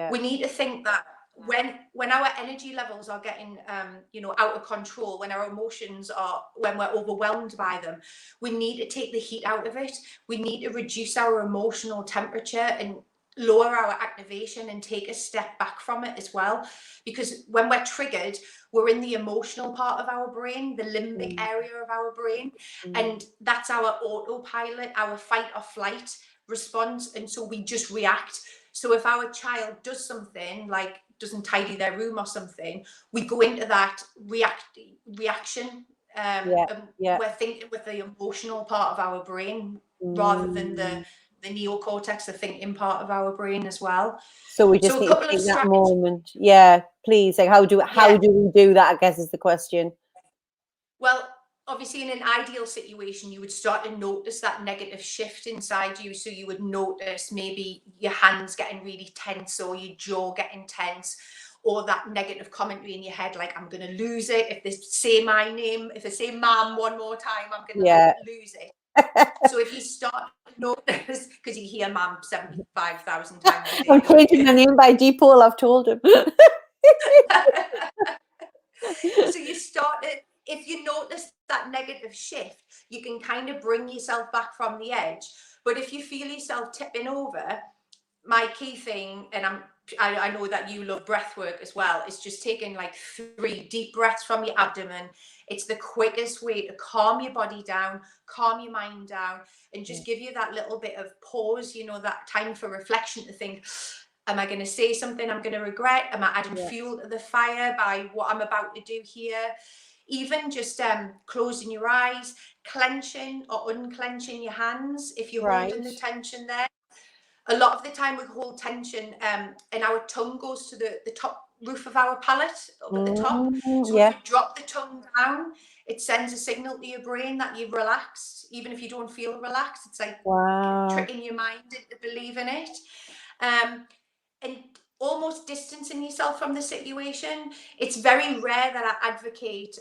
we need to think that when our energy levels are getting out of control, when our emotions are, when we're overwhelmed by them, we need to take the heat out of it. We need to reduce our emotional temperature and lower our activation and take a step back from it as well, because when we're triggered, we're in the emotional part of our brain, the limbic area of our brain, and that's our autopilot, our fight or flight response, and so we just react. So if our child does something like doesn't tidy their room or something, we go into that reaction. We're thinking with the emotional part of our brain rather than the neocortex, the thinking part of our brain as well. So we just need to take that moment. Yeah, please. Like, how do we do that, I guess, is the question. Well, obviously in an ideal situation, you would start to notice that negative shift inside you. So you would notice maybe your hands getting really tense or your jaw getting tense, or that negative commentary in your head, like, I'm going to lose it. If they say my name, if they say mom one more time, I'm going to lose it. So if you start to notice, because you hear mom 75,000 times a day. I'm changing my name by default, I've told him. So you start to, if you notice that negative shift, you can kind of bring yourself back from the edge. But if you feel yourself tipping over, my key thing, and I know that you love breath work as well, is just taking like 3 deep breaths from your abdomen. It's the quickest way to calm your body down, calm your mind down, and just give you that little bit of pause, that time for reflection to think, am I going to say something I'm going to regret? Am I adding fuel to the fire by what I'm about to do here? Even just closing your eyes, clenching or unclenching your hands if you're holding the tension there. A lot of the time we hold tension and our tongue goes to the top roof of our palate up at the top. So if you drop the tongue down, it sends a signal to your brain that you've relaxed. Even if you don't feel relaxed, it's like tricking your mind into believing it. And almost distancing yourself from the situation. It's very rare that I advocate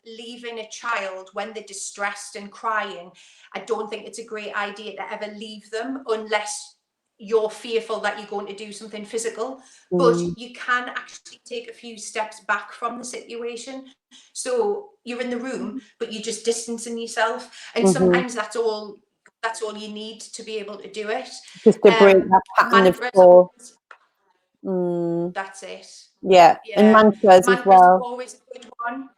leaving a child when they're distressed and crying. I don't think it's a great idea to ever leave them unless you're fearful that you're going to do something physical. But you can actually take a few steps back from the situation. So you're in the room, but you're just distancing yourself. And sometimes that's all you need to be able to do it. Just to break that pattern of thought. That's it. Yeah. And mantras as well. Are always a good one.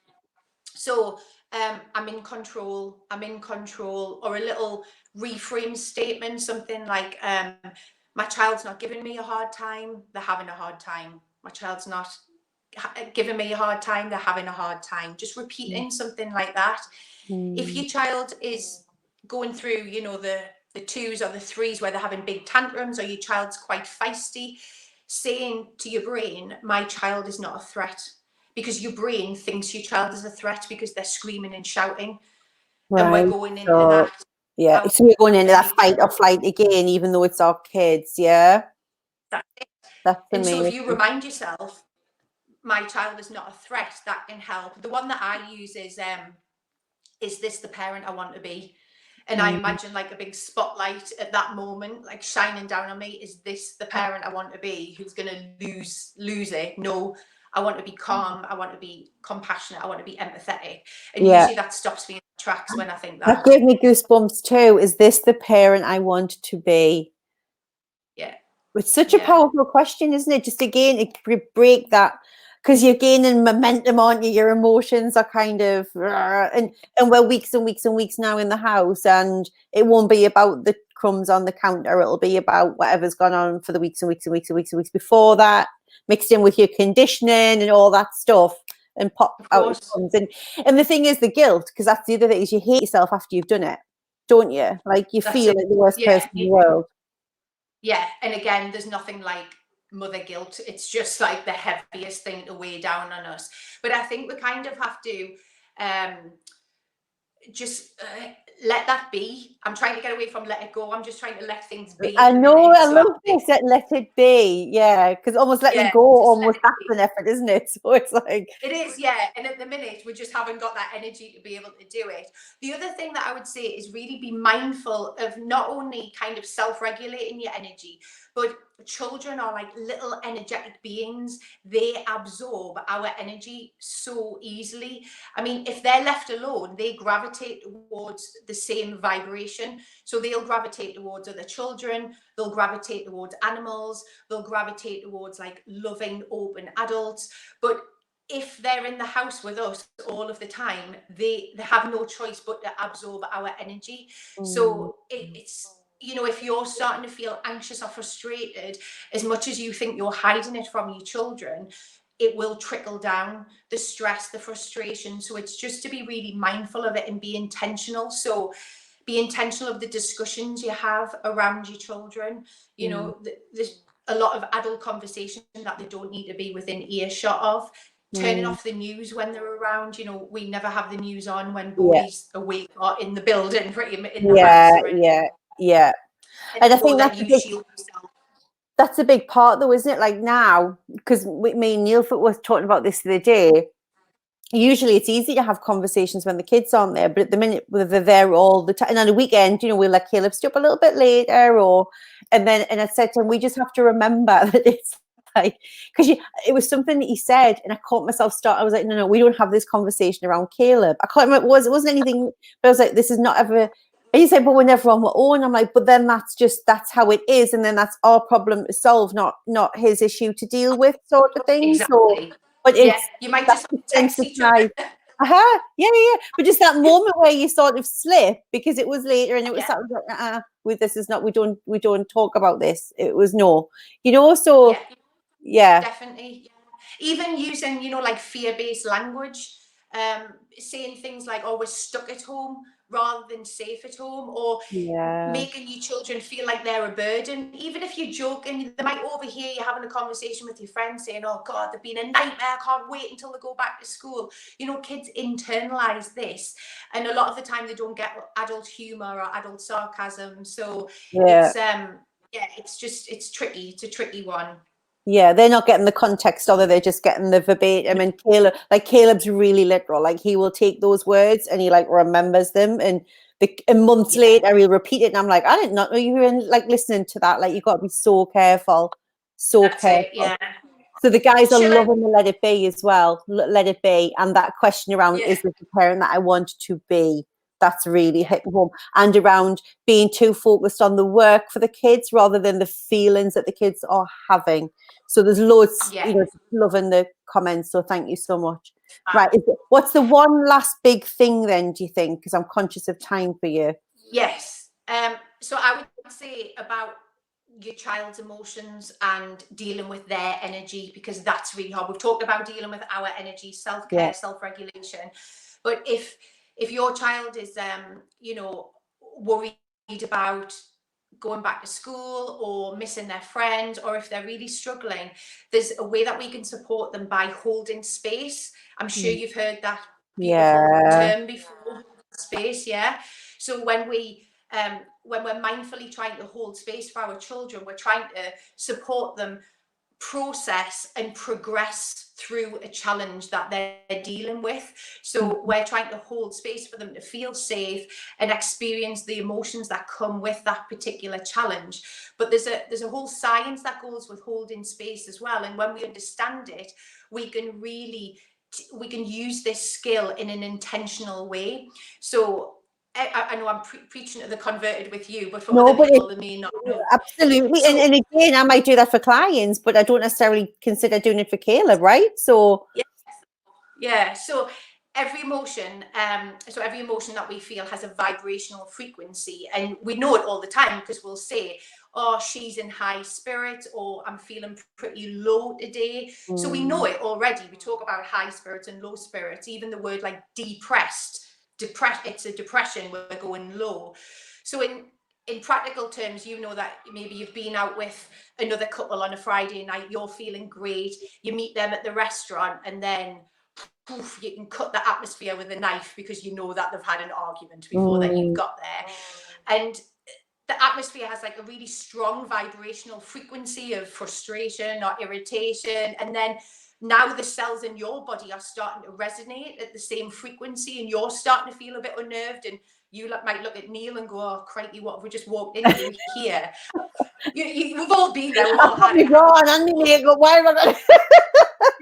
So I'm in control, or a little reframe statement, something like, my child's not giving me a hard time, they're having a hard time. My child's not giving me a hard time, they're having a hard time. Just repeating something like that. If your child is going through, the 2s or the 3s where they're having big tantrums, or your child's quite feisty, saying to your brain, my child is not a threat, because your brain thinks your child is a threat because they're screaming and shouting. And we're going into that. Yeah, so we're going into that fight or flight again, even though it's our kids. Yeah. That's it. That's amazing. So if you remind yourself, my child is not a threat, that can help. The one that I use is this the parent I want to be? And I imagine like a big spotlight at that moment, like shining down on me. Is this the parent I want to be, who's going to lose it? No, I want to be calm. I want to be compassionate. I want to be empathetic. And usually that stops me in the tracks when I think that. That gave me goosebumps too. Is this the parent I want to be? Yeah. It's such a powerful question, isn't it? Just again, it break that, because you're gaining momentum, aren't you? Your emotions are kind of, and we're weeks and weeks and weeks now in the house, and it won't be about the crumbs on the counter. It'll be about whatever's gone on for the weeks and weeks and weeks and weeks and weeks before that. mixed in with your conditioning and all that stuff, and pop Of out it course. comes. And the thing is the guilt, because that's the other thing, is you hate yourself after you've done it, don't you? Like you That's feel it. like the worst Yeah. person in the world. Yeah. And again, there's nothing like mother guilt. It's just like the heaviest thing to weigh down on us. But I think we kind of have to just let that be. I'm trying to get away from let it go. I'm just trying to let things be I at the know, minute. I So I love think, this, that let it be. Yeah, because almost letting yeah, go, just let almost it that's be. an effort, isn't it? So it's like, It is, yeah. And at the minute, we just haven't got that energy to be able to do it. The other thing that I would say is really be mindful of not only kind of self-regulating your energy, but children are like little energetic beings. They absorb our energy so easily. I mean, if they're left alone, they gravitate towards the same vibration. So they'll gravitate towards other children, they'll gravitate towards animals, they'll gravitate towards like loving, open adults. But if they're in the house with us all of the time, they have no choice but to absorb our energy. So it's, you know, if you're starting to feel anxious or frustrated, as much as you think you're hiding it from your children, it will trickle down, the stress, the frustration. So it's just to be really mindful of it and be intentional. So be intentional of the discussions you have around your children. You know, there's a lot of adult conversation that they don't need to be within earshot of. Turning off the news when they're around. You know, we never have the news on when yeah, Bodhi's awake or in the building, pretty in the yeah, house or anything. yeah. And And I know think that you shield yourself. that's a big part though, isn't it? Like now, because me and Neil were talking about this the other day, usually it's easy to have conversations when the kids aren't there, but at the minute they're there all the time. And on the weekend, you know, we'll let Caleb stay up a little bit later, and I said to him, we just have to remember that it's like, because it was something that he said, and I caught myself start. I was like, no, we don't have this conversation around Caleb. I can't remember, it wasn't anything, but I was like, this is not ever. And he said, but we're never on our own. I'm like, but then that's how it is, and then that's our problem to solve, not his issue to deal with, sort of thing. So, Exactly. but Yeah, it's you might that's just the text each other. sensitized. Yeah. But just that moment where you sort of slip because it was later and it was something like, this is not, we don't talk about this. It was no, you know, so yeah. Definitely. Even using, you know, like fear-based language, saying things like, oh, we're stuck at home rather than safe at home, or making your children feel like they're a burden. Even if you're joking, they might overhear you having a conversation with your friends saying, oh God, they've been a nightmare, I can't wait until they go back to school. You know, kids internalize this, and a lot of the time they don't get adult humor or adult sarcasm. So it's it's tricky. It's a tricky one. Yeah, they're not getting the context, although they're just getting the verbatim. And Caleb's really literal. Like he will take those words and he like remembers them, and months later he'll repeat it. And I'm like, I did not know you were like listening to that. Like you got to be so careful, so That's careful. it, yeah. So the guys are Should I- loving the let it be as well. Let it be, and that question around is this the parent that I want to be? That's really hitting home, and around being too focused on the work for the kids rather than the feelings that the kids are having. So there's loads, you know, loving the comments. So thank you so much. Right, what's the one last big thing then? Do you think? Because I'm conscious of time for you. Yes. So I would say about your child's emotions and dealing with their energy, because that's really hard. We've talked about dealing with our energy, self-care, self-regulation, but if your child is you know, worried about going back to school or missing their friends, or if they're really struggling, there's a way that we can support them by holding space. I'm sure you've heard that beautiful term before, space. So when we're mindfully trying to hold space for our children, we're trying to support them process and progress through a challenge that they're dealing with. So we're trying to hold space for them to feel safe and experience the emotions that come with that particular challenge. But there's a whole science that goes with holding space as well, and when we understand it, we can use this skill in an intentional way. So I know I'm preaching to the converted with you, but for other people, they may not know. Absolutely. So, and again, I might do that for clients, but I don't necessarily consider doing it for Caleb, right? So yeah. So every emotion, so every emotion that we feel has a vibrational frequency, and we know it all the time because we'll say, oh, she's in high spirits, or I'm feeling pretty low today. So we know it already. We talk about high spirits and low spirits. Even the word like depressed, it's a depression, we're going low. So in practical terms, you know that maybe you've been out with another couple on a Friday night, you're feeling great, you meet them at the restaurant, and then poof, you can cut the atmosphere with a knife because you know that they've had an argument before then you got there. And the atmosphere has like a really strong vibrational frequency of frustration or irritation, and then now the cells in your body are starting to resonate at the same frequency, and you're starting to feel a bit unnerved, and you might look at Neil and go, oh crikey, what have we just walked into here? We've all been there, we've all had it. Why am I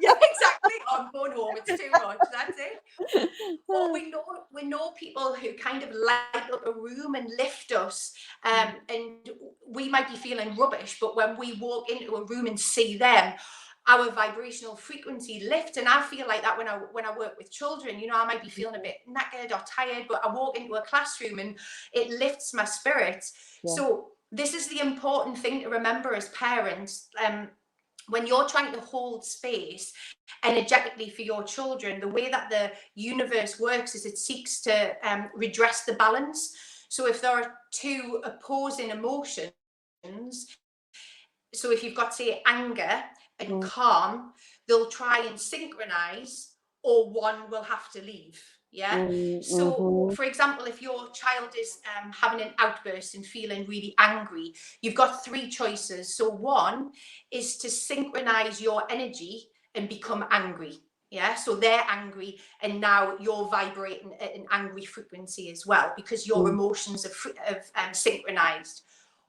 Yeah, exactly. I'm going home, it's too much, that's it. Or we know people who kind of light up a room and lift us, and we might be feeling rubbish, but when we walk into a room and see them, our vibrational frequency lifts. And I feel like that when I work with children, you know, I might be feeling a bit knackered or tired, but I walk into a classroom and it lifts my spirits. Yeah. So this is the important thing to remember as parents. When you're trying to hold space energetically for your children, the way that the universe works is it seeks to redress the balance. So if there are two opposing emotions, so if you've got, say, anger and calm, they'll try and synchronize, or one will have to leave. Yeah. So, for example, if your child is having an outburst and feeling really angry, you've got three choices. So one is to synchronize your energy and become angry. Yeah. So they're angry, and now you're vibrating at an angry frequency as well because your emotions have synchronized.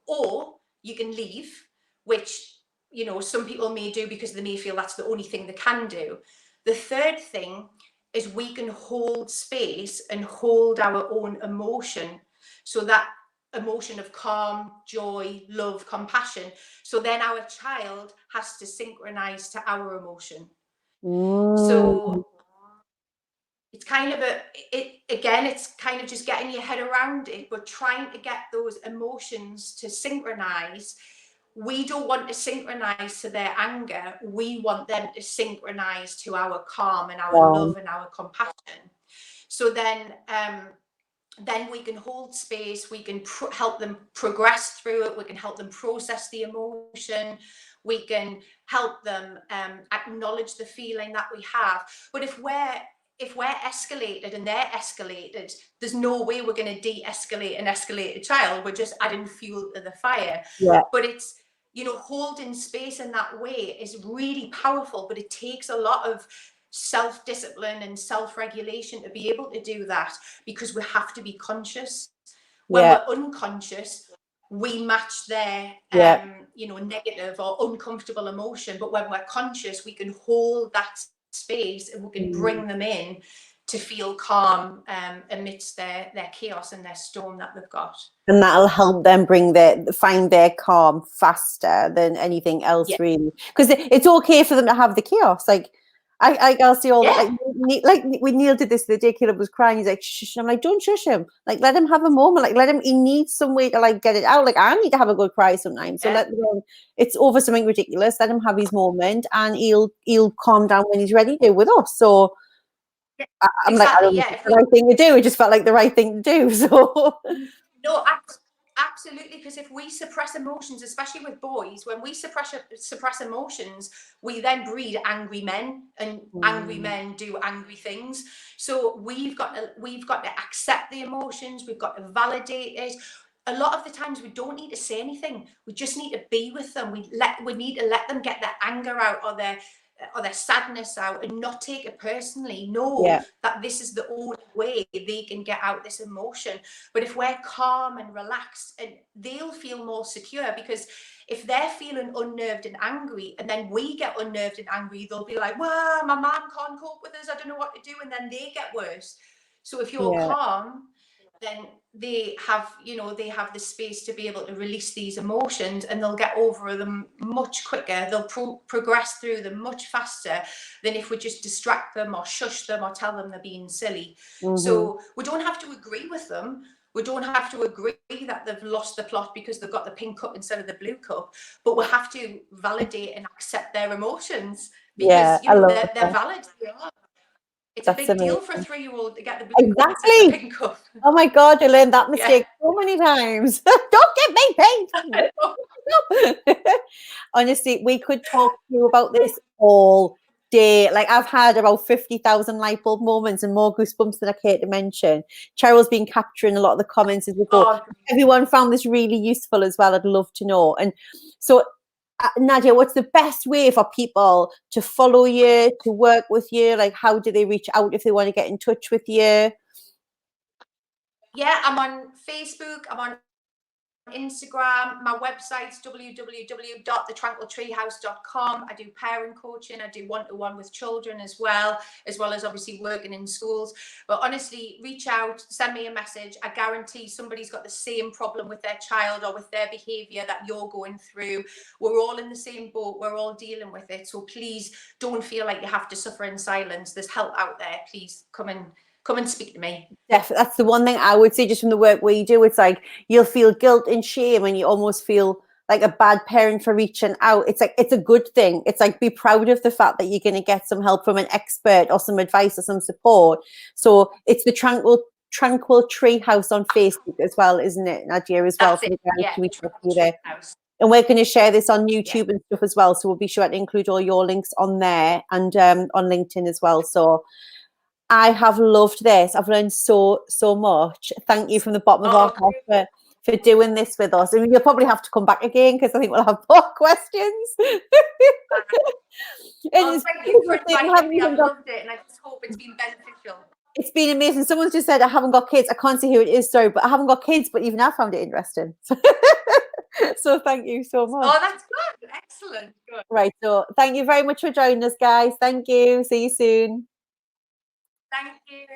Or you can leave, which, you know, some people may do because they may feel that's the only thing they can do. The third thing is we can hold space and hold our own emotion. So that emotion of calm, joy, love, compassion. So then our child has to synchronize to our emotion. So it's kind of it's kind of just getting your head around it, but trying to get those emotions to synchronize. We don't want to synchronize to their anger. We want them to synchronize to our calm and our love and our compassion. So then we can hold space. We can help them progress through it. We can help them process the emotion. We can help them acknowledge the feeling that we have. But if we're escalated and they're escalated, there's no way we're going to de-escalate an escalated child. We're just adding fuel to the fire. Yeah. But it's, you know, holding space in that way is really powerful, but it takes a lot of self-discipline and self-regulation to be able to do that, because we have to be conscious. When we're unconscious, we match their you know, negative or uncomfortable emotion, but when we're conscious, we can hold that space and we can bring them in to feel calm amidst their chaos and their storm that they've got. And that'll help them find their calm faster than anything else, really. Because it's okay for them to have the chaos. Like I'll see all that. Like when Neil did this the day Caleb was crying, he's like, shush. I'm like, don't shush him. Like, let him have a moment. Like, he needs some way to like get it out. Like, I need to have a good cry sometimes. So let him. It's over something ridiculous. Let him have his moment, and he'll calm down when he's ready to with us. So. I'm like, I don't know the right thing to do. It just felt like the right thing to do. So no, absolutely, because if we suppress emotions, especially with boys, when we suppress emotions, we then breed angry men, and angry men do angry things. So we've got to accept the emotions. We've got to validate it. A lot of the times we don't need to say anything. We just need to be with them. We need to let them get their anger out or their sadness out and not take it personally. Know that this is the only way they can get out this emotion. But if we're calm and relaxed, and they'll feel more secure, because if they're feeling unnerved and angry, and then we get unnerved and angry, they'll be like, well, my mom can't cope with this, I don't know what to do, and then they get worse. So if you're calm, then they have, you know, they have the space to be able to release these emotions, and they'll get over them much quicker. They'll progress through them much faster than if we just distract them or shush them or tell them they're being silly. So we don't have to agree with them. We don't have to agree that they've lost the plot because they've got the pink cup instead of the blue cup, but we have to validate and accept their emotions, because you know they're valid. They are. It's a big deal for a 3-year-old to get the blue cup instead of the pink cup. Oh my God, I learned that mistake so many times. Don't get me pink. Honestly, we could talk to you about this all day. Like, I've had about 50,000 light bulb moments and more goosebumps than I care to mention. Cheryl's been capturing a lot of the comments as we go. Oh, Everyone found this really useful as well. I'd love to know. And so, Nadia, what's the best way for people to follow you, to work with you? Like, how do they reach out if they want to get in touch with you? Yeah, I'm on Facebook, I'm on Instagram. My website's www.thetranquiltreehouse.com. I do parent coaching. I do one-to-one with children as well as obviously working in schools. But honestly, reach out, send me a message. I guarantee somebody's got the same problem with their child or with their behavior that you're going through. We're all in the same boat. We're all dealing with it. So please don't feel like you have to suffer in silence. There's help out there. Please come and speak to me. Definitely. That's the one thing I would say, just from the work we do. It's like you'll feel guilt and shame, and you almost feel like a bad parent for reaching out. It's like, it's a good thing. It's like, be proud of the fact that you're going to get some help from an expert or some advice or some support. So it's the Tranquil Tree House on Facebook as well, isn't it, Nadia, as well? That's it. Yeah, You there. And we're going to share this on YouTube and stuff as well. So we'll be sure to include all your links on there and on LinkedIn as well. So I have loved this. I've learned so much. Thank you from the bottom of our heart for doing this with us. I mean, you'll probably have to come back again, because I think we'll have more questions. Thank you for inviting me. I've loved it, and I just hope it's been beneficial. It's been amazing. Someone's just said, I haven't got kids. I can't see who it is, sorry, but I haven't got kids, but even I found it interesting. So thank you so much. Oh, that's good. Excellent. Good. Right. So thank you very much for joining us, guys. Thank you. See you soon. Thank you.